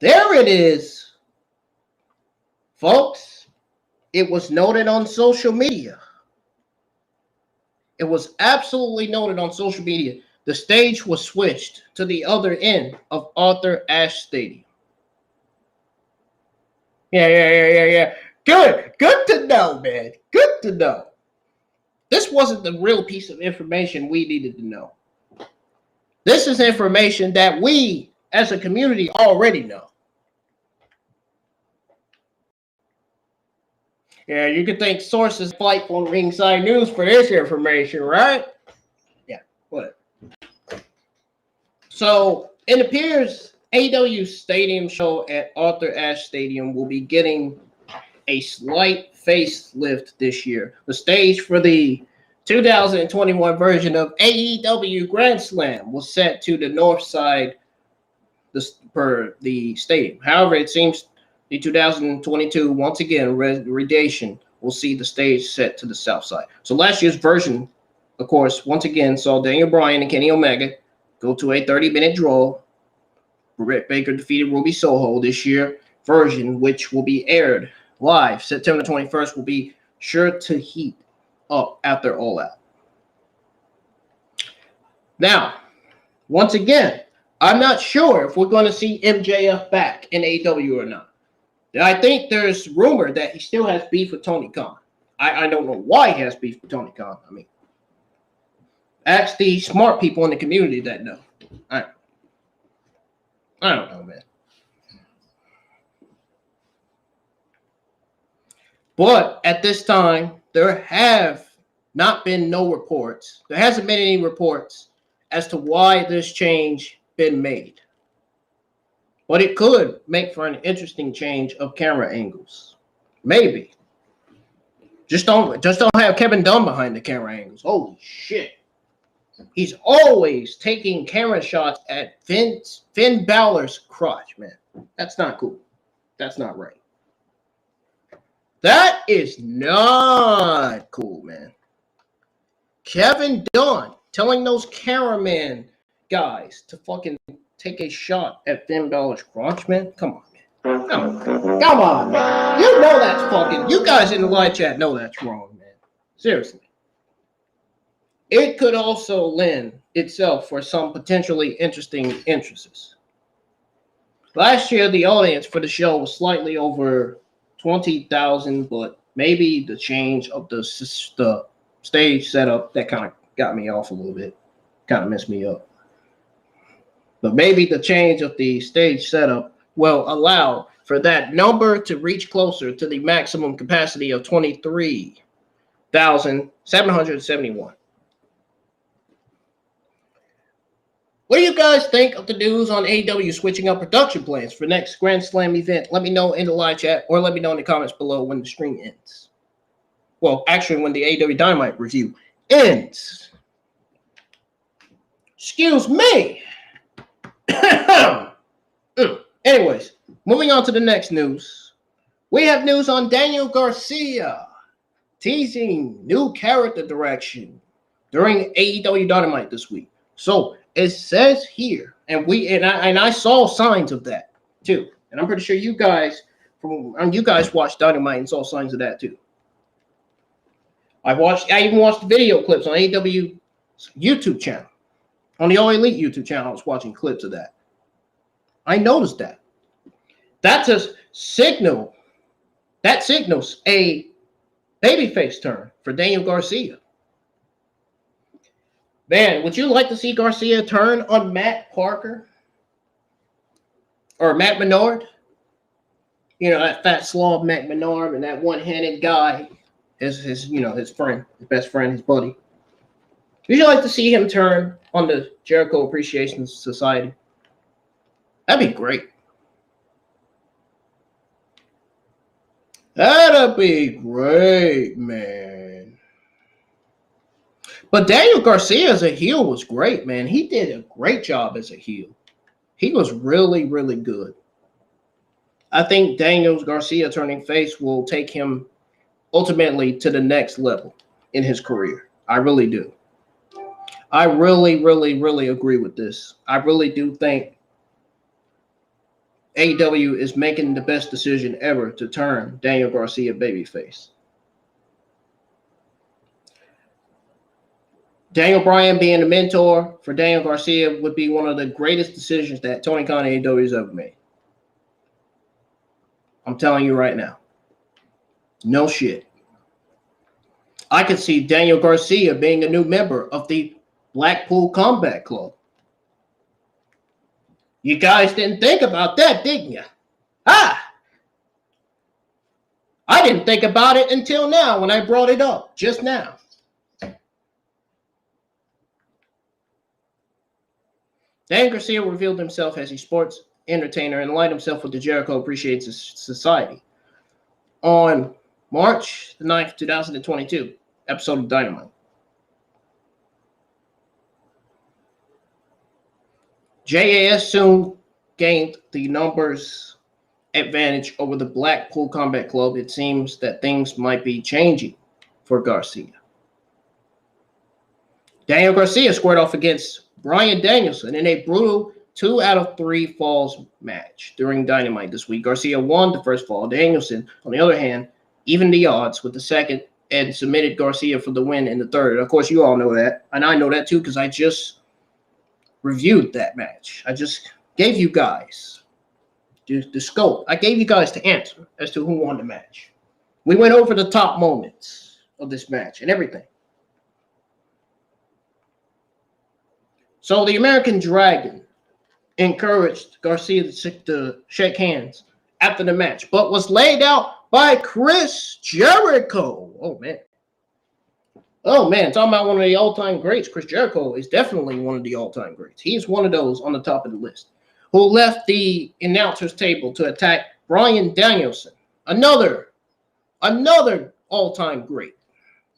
There it is. Folks, it was noted on social media. It was absolutely noted on social media. The stage was switched to the other end of Arthur Ashe Stadium. Yeah. Good to know, man. Good to know. This wasn't the real piece of information we needed to know. This is information that we, as a community, already know. Yeah, you could think sources fight on Ringside News for this information, right? Yeah, what? So, it appears AEW's stadium show at Arthur Ashe Stadium will be getting a slight facelift this year. The stage for the 2021 version of AEW Grand Slam was set to the north side per the stadium. However, it seems the 2022, once again, rendition will see the stage set to the south side. So last year's version, of course, once again, saw Daniel Bryan and Kenny Omega go to a 30-minute draw. Britt Baker defeated Ruby Soho. This year version, which will be aired live September 21st, will be sure to heat up after All Out. Now, once again, I'm not sure if we're going to see MJF back in AEW or not. I think there's rumor that he still has beef with Tony Khan. I don't know why he has beef with Tony Khan. I mean, ask the smart people in the community that know. I don't know, man. But at this time, there have not been no reports. There hasn't been any reports as to why this change been made. But it could make for an interesting change of camera angles. Maybe. Just don't have Kevin Dunn behind the camera angles. Holy shit. He's always taking camera shots at Finn Balor's crotch, man. That's not cool. That's not right. That is not cool, man. Kevin Dunn telling those cameraman guys to fucking take a shot at Finn Balor's crotch, man. Come on, man. Come on, man. You know that's fucking. You guys in the live chat know that's wrong, man. Seriously. It could also lend itself for some potentially interesting interests. Last year, the audience for the show was slightly over 20,000, but maybe the change of the stage setup that kind of got me off a little bit, kind of messed me up. But maybe the change of the stage setup will allow for that number to reach closer to the maximum capacity of 23,771. What do you guys think of the news on AEW switching up production plans for next Grand Slam event? Let me know in the live chat or let me know in the comments below when the stream ends. Well, actually, when the AEW Dynamite review ends. Excuse me. Anyways, moving on to the next news. We have news on Daniel Garcia teasing new character direction during AEW Dynamite this week. So it says here, and I saw signs of that too, and I'm pretty sure you guys watched Dynamite and saw signs of that too. I even watched video clips on AEW YouTube channel, on the All Elite YouTube channel. I was watching clips of that. I noticed that. That's a signal. That signals a babyface turn for Daniel Garcia. Man, would you like to see Garcia turn on Matt Parker? Or Matt Menard? You know, that fat slob Matt Menard and that one-handed guy is his friend, his best friend, his buddy. Would you like to see him turn on the Jericho Appreciation Society? That'd be great. That'd be great, man. But Daniel Garcia as a heel was great, man. He did a great job as a heel. He was really, really good. I think Daniel Garcia turning face will take him ultimately to the next level in his career. I really do. I really, really, really agree with this. I really do think AEW is making the best decision ever to turn Daniel Garcia babyface. Daniel Bryan being a mentor for Daniel Garcia would be one of the greatest decisions that Tony Khan and AEW has ever made. I'm telling you right now. No shit. I could see Daniel Garcia being a new member of the Blackpool Combat Club. You guys didn't think about that, didn't you? I didn't think about it until now when I brought it up just now. Daniel Garcia revealed himself as a sports entertainer and aligned himself with the Jericho Appreciation Society on March the 9th, 2022, episode of Dynamite. JAS soon gained the numbers advantage over the Blackpool Combat Club. It seems that things might be changing for Garcia. Daniel Garcia squared off against Bryan Danielson in a brutal 2 out of 3 falls match during Dynamite this week. Garcia won the first fall. Danielson, on the other hand, evened the odds with the second and submitted Garcia for the win in the third. Of course, you all know that, and I know that too because I just reviewed that match. I just gave you guys the scope. I gave you guys the answer as to who won the match. We went over the top moments of this match and everything. So the American Dragon encouraged Garcia to shake hands after the match, but was laid out by Chris Jericho. Oh, man. Talking about one of the all-time greats. Chris Jericho is definitely one of the all-time greats. He's one of those on the top of the list who left the announcer's table to attack Bryan Danielson, another all-time great,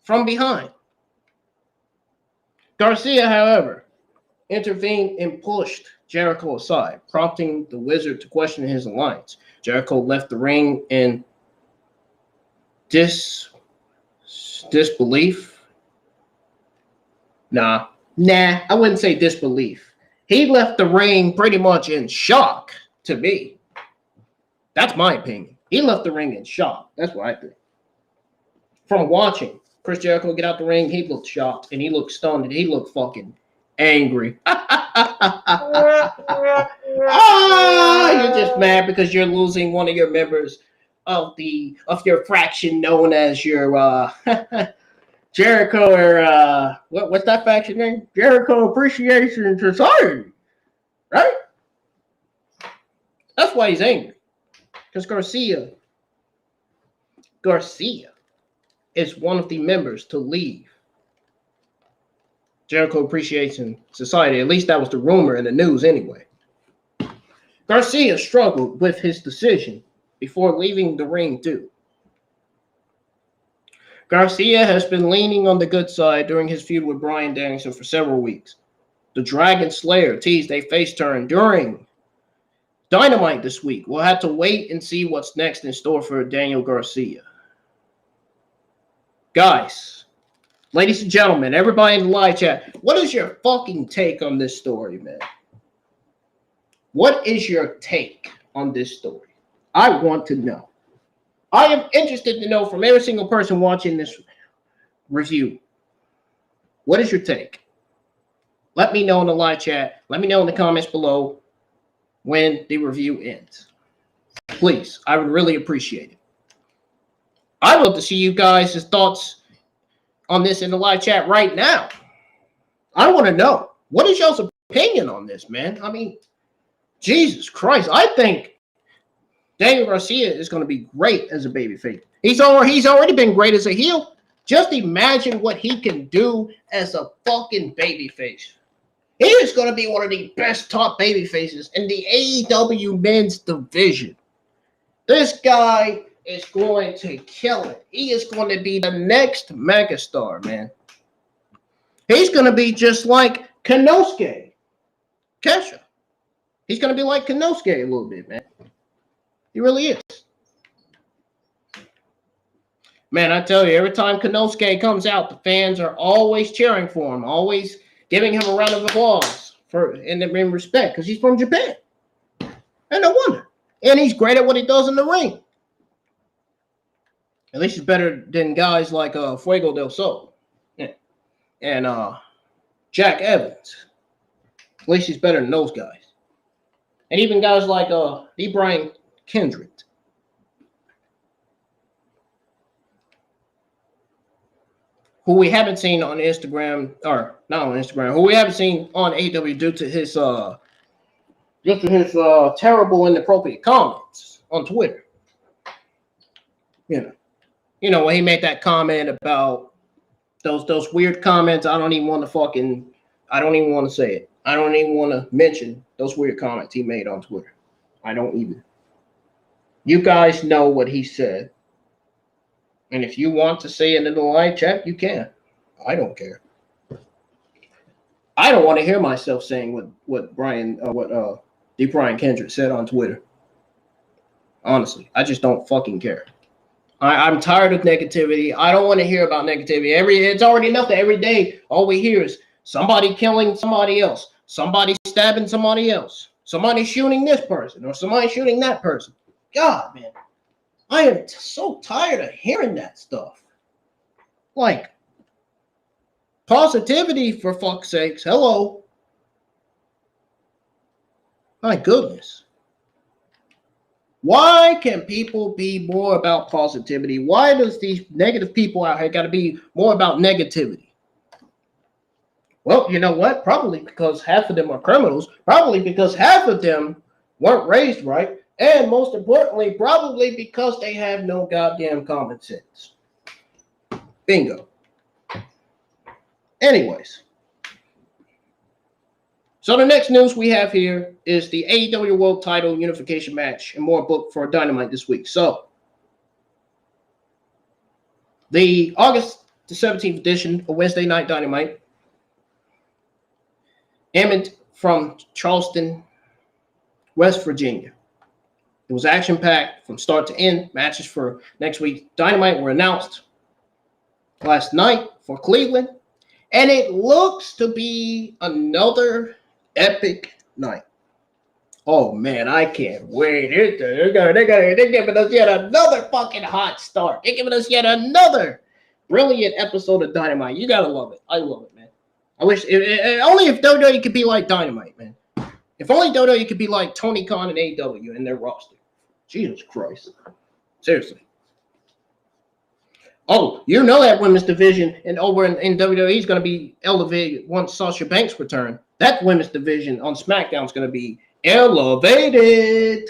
from behind. Garcia, however, intervened and pushed Jericho aside, prompting the Wizard to question his alliance. Jericho left the ring in disbelief. Nah, I wouldn't say disbelief. He left the ring pretty much in shock to me. That's my opinion. He left the ring in shock. That's what I think. From watching Chris Jericho get out the ring, he looked shocked and he looked stunned and he looked fucking angry. You're just mad because you're losing one of your members of your fraction known as your Jericho or what's that faction name? Jericho Appreciation Society, right? That's why he's angry. Because Garcia is one of the members to leave Jericho Appreciation Society. At least that was the rumor in the news anyway. Garcia struggled with his decision before leaving the ring too. Garcia has been leaning on the good side during his feud with Bryan Danielson for several weeks. The Dragon Slayer teased a face turn during Dynamite this week. We'll have to wait and see what's next in store for Daniel Garcia. Guys, ladies and gentlemen, everybody in the live chat, what is your fucking take on this story, man? What is your take on this story? I want to know. I am interested to know from every single person watching this review. What is your take? Let me know in the live chat. Let me know in the comments below when the review ends. Please, I would really appreciate it. I would love to see you guys' thoughts on this in the live chat right now. I want to know. What is y'all's opinion on this, man? I mean, Jesus Christ. I think Daniel Garcia is going to be great as a babyface. He's already been great as a heel. Just imagine what he can do as a fucking babyface. He is going to be one of the best top babyfaces in the AEW men's division. This guy is going to kill it. He is going to be the next megastar, man. He's going to be just like Konosuke Kesha. He's going to be like Konosuke a little bit, man. He really is. Man, I tell you, every time Konosuke comes out, the fans are always cheering for him, always giving him a round of applause in respect, because he's from Japan. And no wonder. And he's great at what he does in the ring. At least he's better than guys like Fuego del Sol and Jack Evans. At least he's better than those guys. And even guys like Bryan Kendrick. Who we haven't seen on Instagram, or not on Instagram, who we haven't seen on AEW due to his terrible inappropriate comments on Twitter. You know when he made that comment about those weird comments. I don't even want to say it. I don't even want to mention those weird comments he made on Twitter. I don't even. You guys know what he said. And if you want to say it in the live chat, you can. I don't care. I don't want to hear myself saying what Bryan Kendrick said on Twitter. Honestly, I just don't fucking care. I'm tired of negativity. I don't want to hear about negativity. It's already enough that every day all we hear is somebody killing somebody else, somebody stabbing somebody else, somebody shooting this person, or somebody shooting that person. God, man. I am so tired of hearing that stuff. Like, positivity, for fuck's sakes. Hello. My goodness. Why can people be more about positivity? Why does these negative people out here got to be more about negativity? Well, you know what? Probably because half of them are criminals. Probably because half of them weren't raised right. And most importantly, probably because they have no goddamn common sense. Bingo. Anyways. So the next news we have here is the AEW World Title Unification match and more booked for Dynamite this week. So, the August the 17th edition of Wednesday Night Dynamite emaned from Charleston, West Virginia. It was action-packed from start to end. Matches for next week's Dynamite were announced last night for Cleveland. And it looks to be another epic night. Oh, man, I can't wait. They're giving us yet another fucking hot start. They're giving us yet another brilliant episode of Dynamite. You got to love it. I love it, man. I wish, only if WWE could be like Dynamite, man. If only WWE could be like Tony Khan and AEW in their roster. Jesus Christ. Seriously. Oh, you know that women's division and over in WWE is going to be elevated once Sasha Banks returns. That women's division on SmackDown is going to be elevated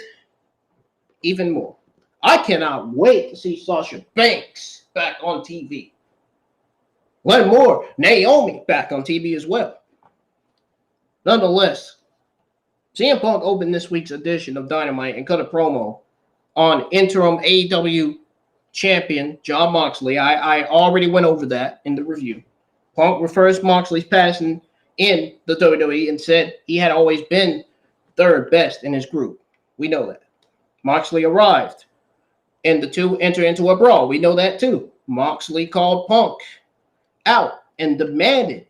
even more. I cannot wait to see Sasha Banks back on TV. One more, Naomi back on TV as well. Nonetheless, CM Punk opened this week's edition of Dynamite and cut a promo on interim AEW champion Jon Moxley. I already went over that in the review. Punk refers Moxley's passing in the WWE and said he had always been third best in his group. We know that. Moxley arrived and the two enter into a brawl. We know that too. Moxley called Punk out and demanded,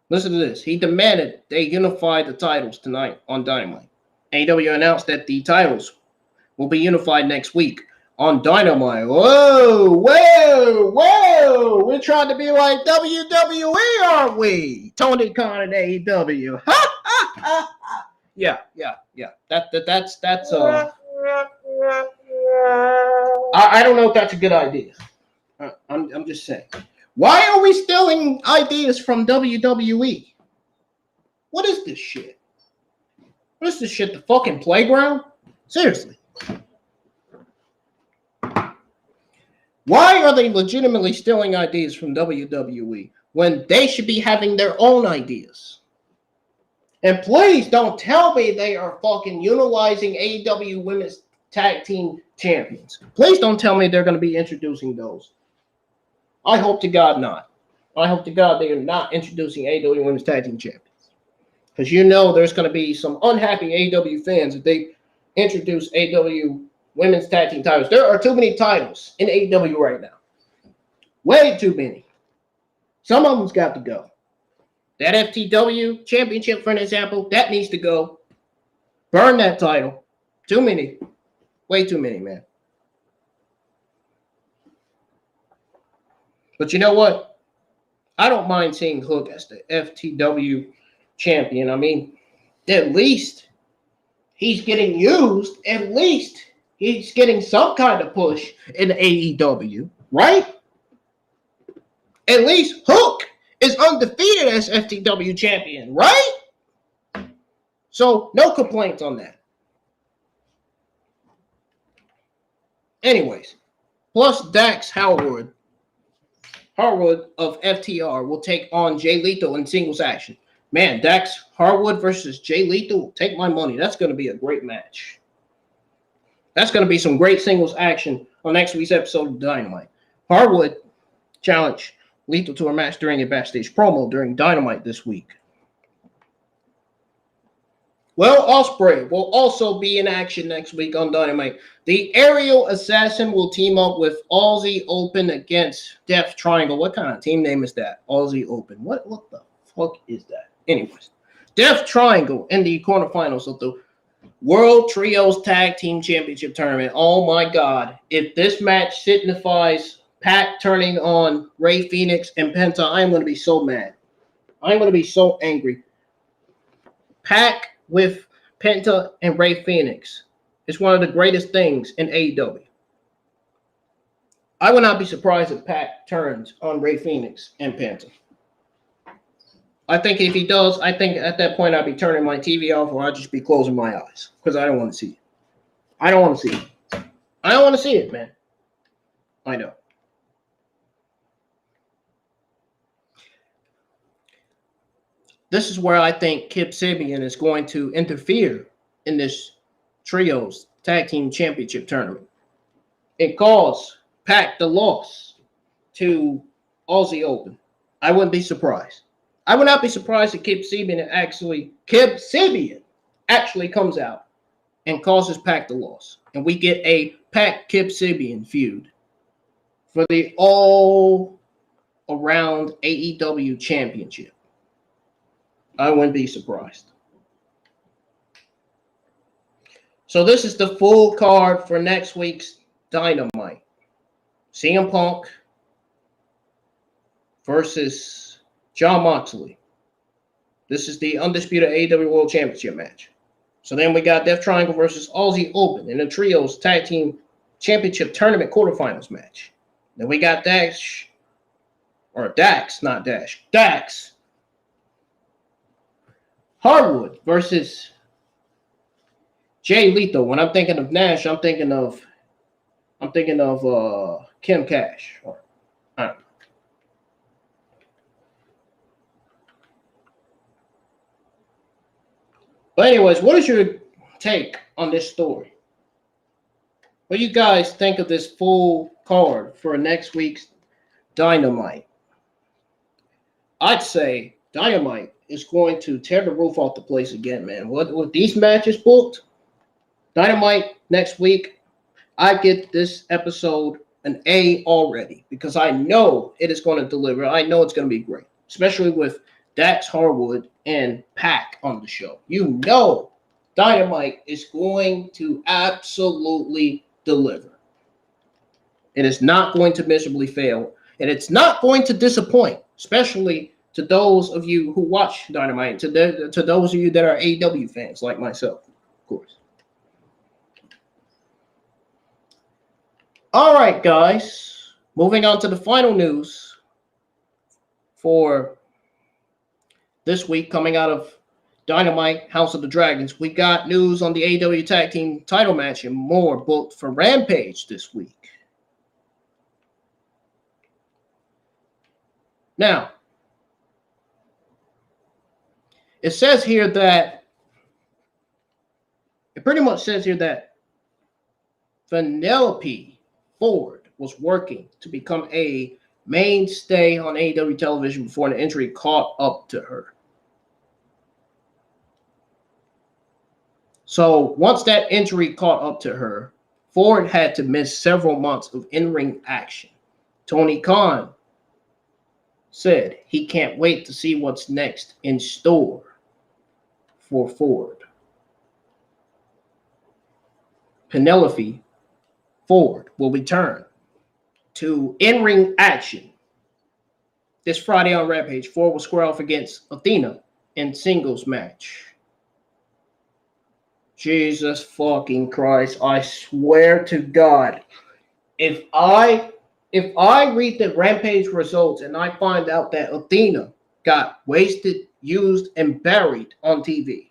listen to this, he demanded they unify the titles tonight on Dynamite. AEW announced that the titles will be unified next week on Dynamite. Whoa, we're trying to be like WWE, aren't we? Tony Khan and AEW. Yeah. That's I don't know if that's a good idea. I'm just saying. Why are we stealing ideas from WWE? What is this shit? What is this shit? The fucking playground? Seriously. Why are they legitimately stealing ideas from WWE when they should be having their own ideas? And please don't tell me they are fucking utilizing AEW Women's Tag Team Champions. Please don't tell me they're going to be introducing those. I hope to God not. I hope to God they are not introducing AEW Women's Tag Team Champions. Because you know there's going to be some unhappy AEW fans if they introduce AEW Women's Tag Team titles. There are too many titles in AEW right now. Way too many. Some of them's got to go. That FTW Championship, for an example, that needs to go. Burn that title. Too many. Way too many, man. But you know what? I don't mind seeing Hook as the FTW champion. I mean, at least he's getting used. At least he's getting some kind of push in AEW, right? At least Hook is undefeated as FTW champion, right? So, no complaints on that. Anyways, plus Dax Harwood of FTR will take on Jay Lethal in singles action. Man, Dax Harwood versus Jay Lethal, take my money. That's going to be a great match. That's going to be some great singles action on next week's episode of Dynamite. Harwood challenged Lethal to a match during a backstage promo during Dynamite this week. Well, Ospreay will also be in action next week on Dynamite. The Aerial Assassin will team up with Aussie Open against Death Triangle. What kind of team name is that? Aussie Open. What the fuck is that? Anyways, Death Triangle in the quarterfinals of the World Trios Tag Team Championship Tournament. Oh my God. If this match signifies Pac turning on Rey Fenix and Penta, I'm going to be so mad. I'm going to be so angry. Pac with Penta and Rey Fenix is one of the greatest things in AEW. I would not be surprised if Pac turns on Rey Fenix and Penta. I think if he does, I think at that point I'd be turning my TV off or I'd just be closing my eyes because I don't want to see it. I don't want to see it. I don't want to see it, man. I know. This is where I think Kip Sabian is going to interfere in this Trios Tag Team Championship Tournament. It calls Pac the loss to Aussie Open. I wouldn't be surprised. I would not be surprised if Kip Sabian actually comes out and causes Pac the loss. And we get a Pac-Kip Sabian feud for the all-around AEW Championship. I wouldn't be surprised. So this is the full card for next week's Dynamite. CM Punk versus Jon Moxley. This is the undisputed AEW World Championship match. So then we got Death Triangle versus Aussie Open in the Trios Tag Team Championship Tournament quarterfinals match. Then we got Dax Harwood versus Jay Lethal. When I'm thinking of Nash, I'm thinking of Kim Cash. But anyways, what is your take on this story? What do you guys think of this full card for next week's Dynamite? I'd say Dynamite is going to tear the roof off the place again, man. With these matches booked, Dynamite next week, I get this episode an A already because I know it is going to deliver. I know it's going to be great, especially with Dax Harwood and Pac on the show. You know Dynamite is going to absolutely deliver. It is not going to miserably fail, and it's not going to disappoint, especially to those of you who watch Dynamite, to those of you that are AEW fans like myself, of course. All right, guys. Moving on to the final news for this week coming out of Dynamite, House of the Dragons. We got news on the AEW Tag Team title match and more booked for Rampage this week. Now, it says here that, it pretty much says here that Vanellope Ford was working to become a mainstay on AEW television before an injury caught up to her. So once that injury caught up to her, Ford had to miss several months of in-ring action. Tony Khan said he can't wait to see what's next in store for Ford. Vanellope Ford will return to in-ring action this Friday on Rampage. Ford will square off against Athena in singles match. Jesus fucking Christ. I swear to God, if I read the Rampage results and I find out that Athena got wasted, used, and buried on TV,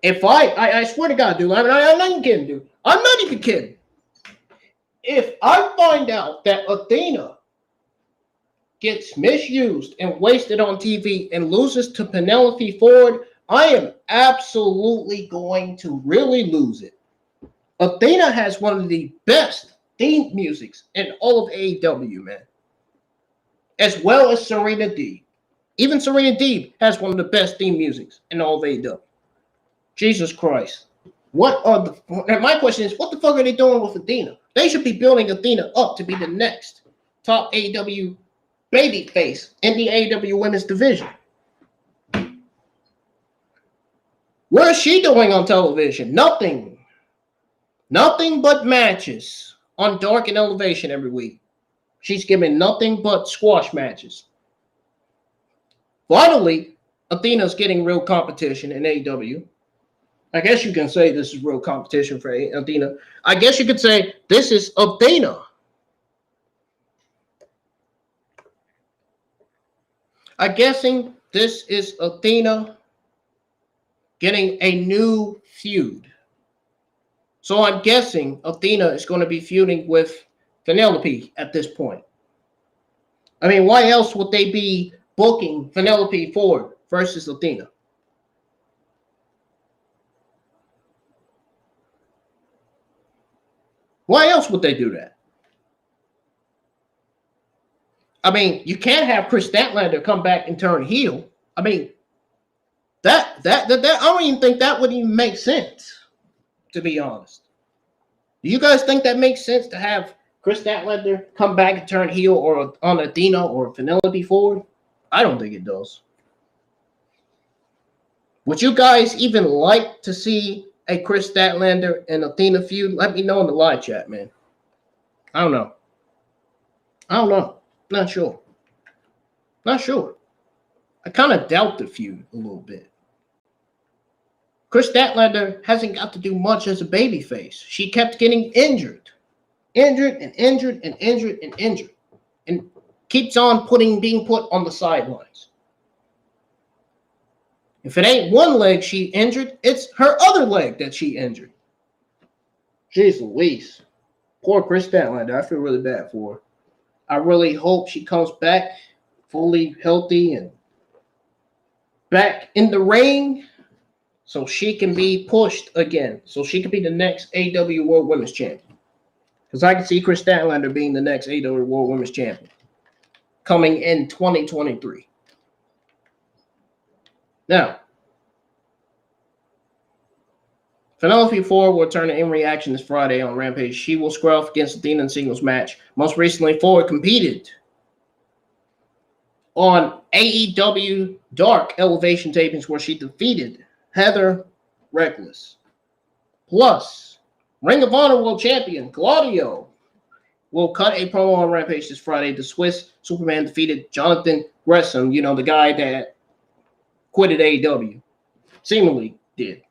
if I swear to God, dude, I'm not even kidding, dude. I'm not even kidding. If I find out that Athena gets misused and wasted on TV and loses to Vanellope Ford, I am absolutely going to really lose it. Athena has one of the best theme musics in all of AEW, man. As well as Serena Deeb. Even Serena Deeb has one of the best theme musics in all of AEW. Jesus Christ. My question is, what the fuck are they doing with Athena? They should be building Athena up to be the next top AEW babyface in the AEW women's division. What is she doing on television? Nothing. Nothing but matches on Dark and Elevation every week. She's giving nothing but squash matches. Finally, Athena's getting real competition in AEW. I guess you can say this is real competition for Athena. I guess you could say this is Athena. I'm guessing this is Athena getting a new feud. So I'm guessing Athena is going to be feuding with Vanellope at this point. I mean, why else would they be booking Vanellope Ford versus Athena? Why else would they do that? I mean, you can't have Chris Statlander come back and turn heel. I mean, that I don't even think that would even make sense, to be honest. Do you guys think that makes sense to have Chris Statlander come back and turn heel or on Athena or Vanellope Ford? I don't think it does. Would you guys even like to see a Chris Statlander and Athena feud? Let me know in the live chat, man. I don't know. Not sure. I kind of doubt the feud a little bit. Chris Statlander hasn't got to do much as a babyface. She kept getting injured. And keeps on being put on the sidelines. If it ain't one leg she injured, it's her other leg that she injured. Jeez Louise. Poor Chris Statlander. I feel really bad for her. I really hope she comes back fully healthy and back in the ring so she can be pushed again. So she can be the next AEW World Women's Champion. Because I can see Chris Statlander being the next AEW World Women's Champion coming in 2023. Now, Vanellope Ford will return to in-ring action this Friday on Rampage. She will square off against Athena in singles match. Most recently, Ford competed on AEW Dark Elevation tapings where she defeated Heather Reckless. Plus, Ring of Honor World Champion Claudio will cut a promo on Rampage this Friday. The Swiss Superman defeated Jonathan Gresham, the guy that quitted AEW. Seemingly did.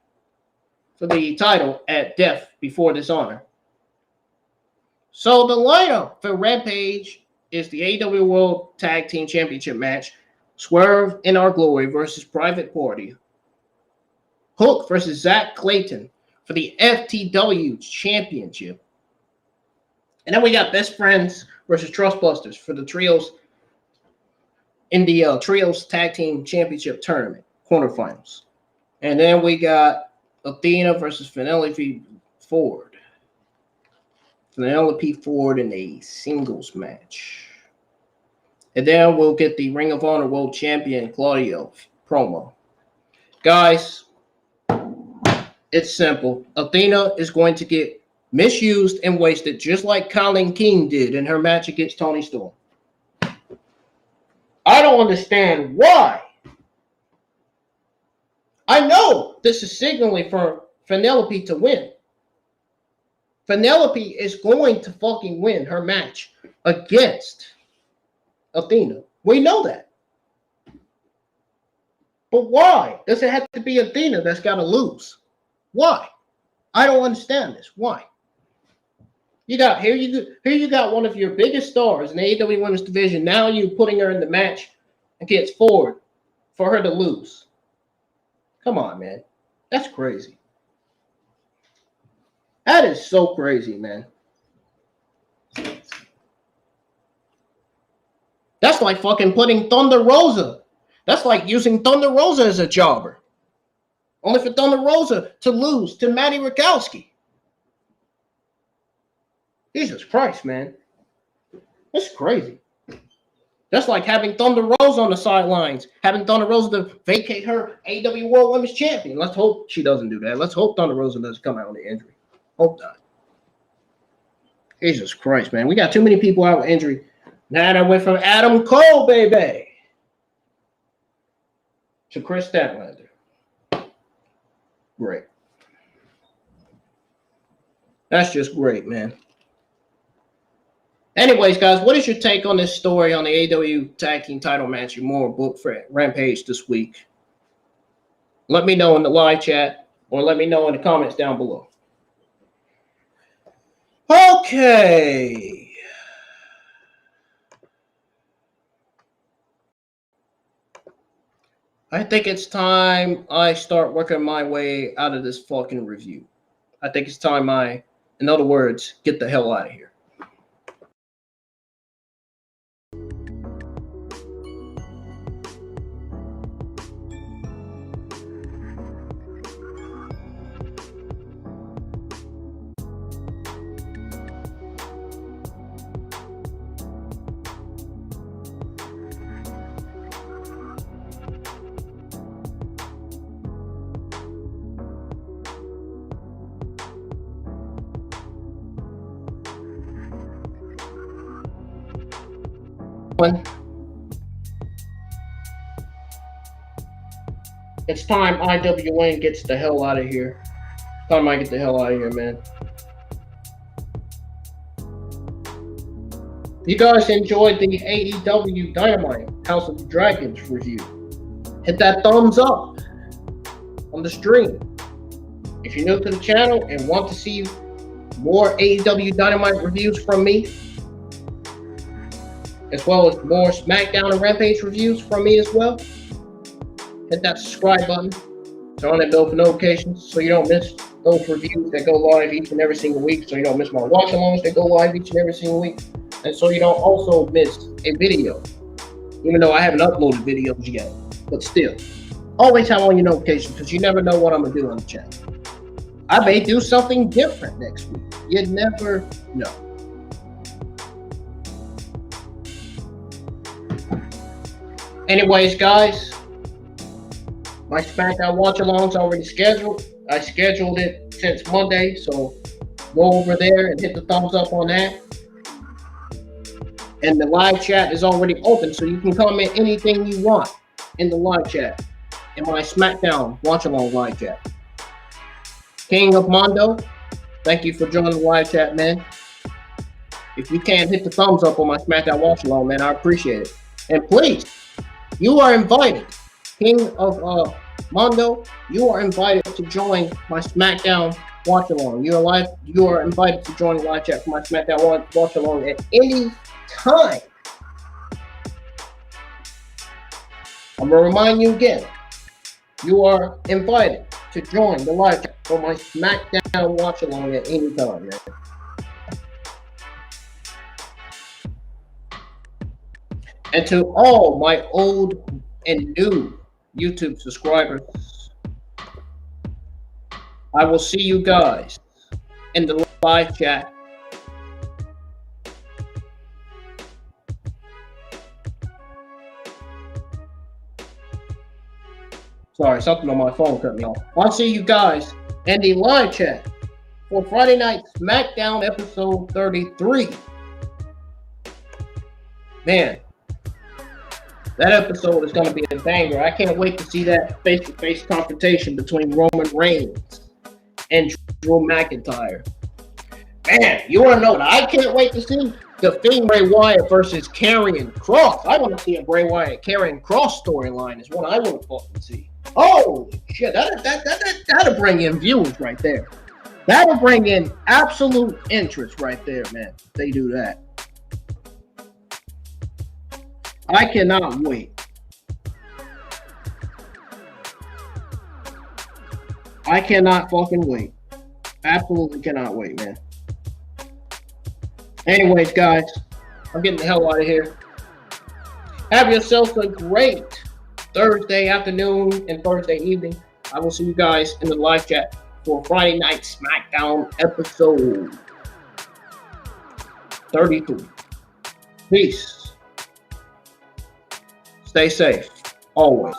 For the title at Death Before Dishonor. So the lineup for Rampage is the AEW World Tag Team Championship match. Swerve in Our Glory versus Private Party. Hook versus Zach Clayton for the FTW Championship. And then we got Best Friends versus Trustbusters for the Trios in the Trios Tag Team Championship Tournament quarterfinals. And then we got Athena versus Vanellope Ford. Vanellope Ford in a singles match. And then we'll get the Ring of Honor World Champion Claudio promo. Guys, it's simple. Athena is going to get misused and wasted just like Colin King did in her match against Toni Storm. I don't understand why. I know this is signaling for Vanellope to win. Vanellope is going to fucking win her match against Athena. We know that. But why does it have to be Athena that's got to lose? Why? I don't understand this. Why? You got you got one of your biggest stars in the AEW Women's Division. Now you're putting her in the match against Ford for her to lose. Come on, man. That's crazy. That is so crazy, man. That's like fucking putting Thunder Rosa. That's like using Thunder Rosa as a jobber. Only for Thunder Rosa to lose to Maddie Rakowski. Jesus Christ, man. That's crazy. That's like having Thunder Rosa on the sidelines, having Thunder Rosa to vacate her AEW World Women's Champion. Let's hope she doesn't do that. Let's hope Thunder Rosa doesn't come out with an injury. Hope not. Jesus Christ, man. We got too many people out with injury. Now that went from Adam Cole, baby, to Chris Statlander. Great. That's just great, man. Anyways, guys, what is your take on this story on the AEW Tag Team title match you're more booked for Rampage this week? Let me know in the live chat or let me know in the comments down below. Okay. I think it's time I start working my way out of this fucking review. I think it's time in other words, get the hell out of here. It's time IWN gets the hell out of here. Time I get the hell out of here, man. You guys enjoyed the AEW Dynamite House of the Dragons review. Hit that thumbs up on the stream. If you're new to the channel and want to see more AEW Dynamite reviews from me, as well as more SmackDown and Rampage reviews from me as well, hit that subscribe button, turn on that bell for notifications so you don't miss those reviews that go live each and every single week, so you don't miss my watch-alongs that go live each and every single week, and so you don't also miss a video, even though I haven't uploaded videos yet, but still. Always have on your notifications, because you never know what I'm going to do on the channel. I may do something different next week. You never know. Anyways, guys, my SmackDown watch-along's already scheduled. I scheduled it since Monday, so go over there and hit the thumbs up on that. And the live chat is already open, so you can comment anything you want in the live chat, in my SmackDown watch-along live chat. King of Mondo, thank you for joining the live chat, man. If you can't hit the thumbs up on my SmackDown watch-along, man, I appreciate it. And please, you are invited. King of Mondo, you are invited to join my SmackDown watch-along. You are invited to join the live chat for my SmackDown watch-along at any time. I'm going to remind you again. You are invited to join the live chat for my SmackDown watch-along at any time, man. And to all my old and new YouTube subscribers, I will see you guys in the live chat. Sorry, something on my phone cut me off. I'll see you guys in the live chat for Friday Night SmackDown episode 33. Man, that episode is going to be a banger. I can't wait to see that face-to-face confrontation between Roman Reigns and Drew McIntyre. Man, you want to know what I can't wait to see? The Fiend Bray Wyatt versus Karrion Kross. I want to see a Bray Wyatt Karrion Kross storyline is what I want to fucking see. Holy shit, that'll bring in viewers right there. That'll bring in absolute interest right there, man. They do that. I cannot wait. I cannot fucking wait. Absolutely cannot wait, man. Anyways, guys, I'm getting the hell out of here. Have yourself a great Thursday afternoon and Thursday evening. I will see you guys in the live chat for Friday Night SmackDown episode 33. Peace. Stay safe, always.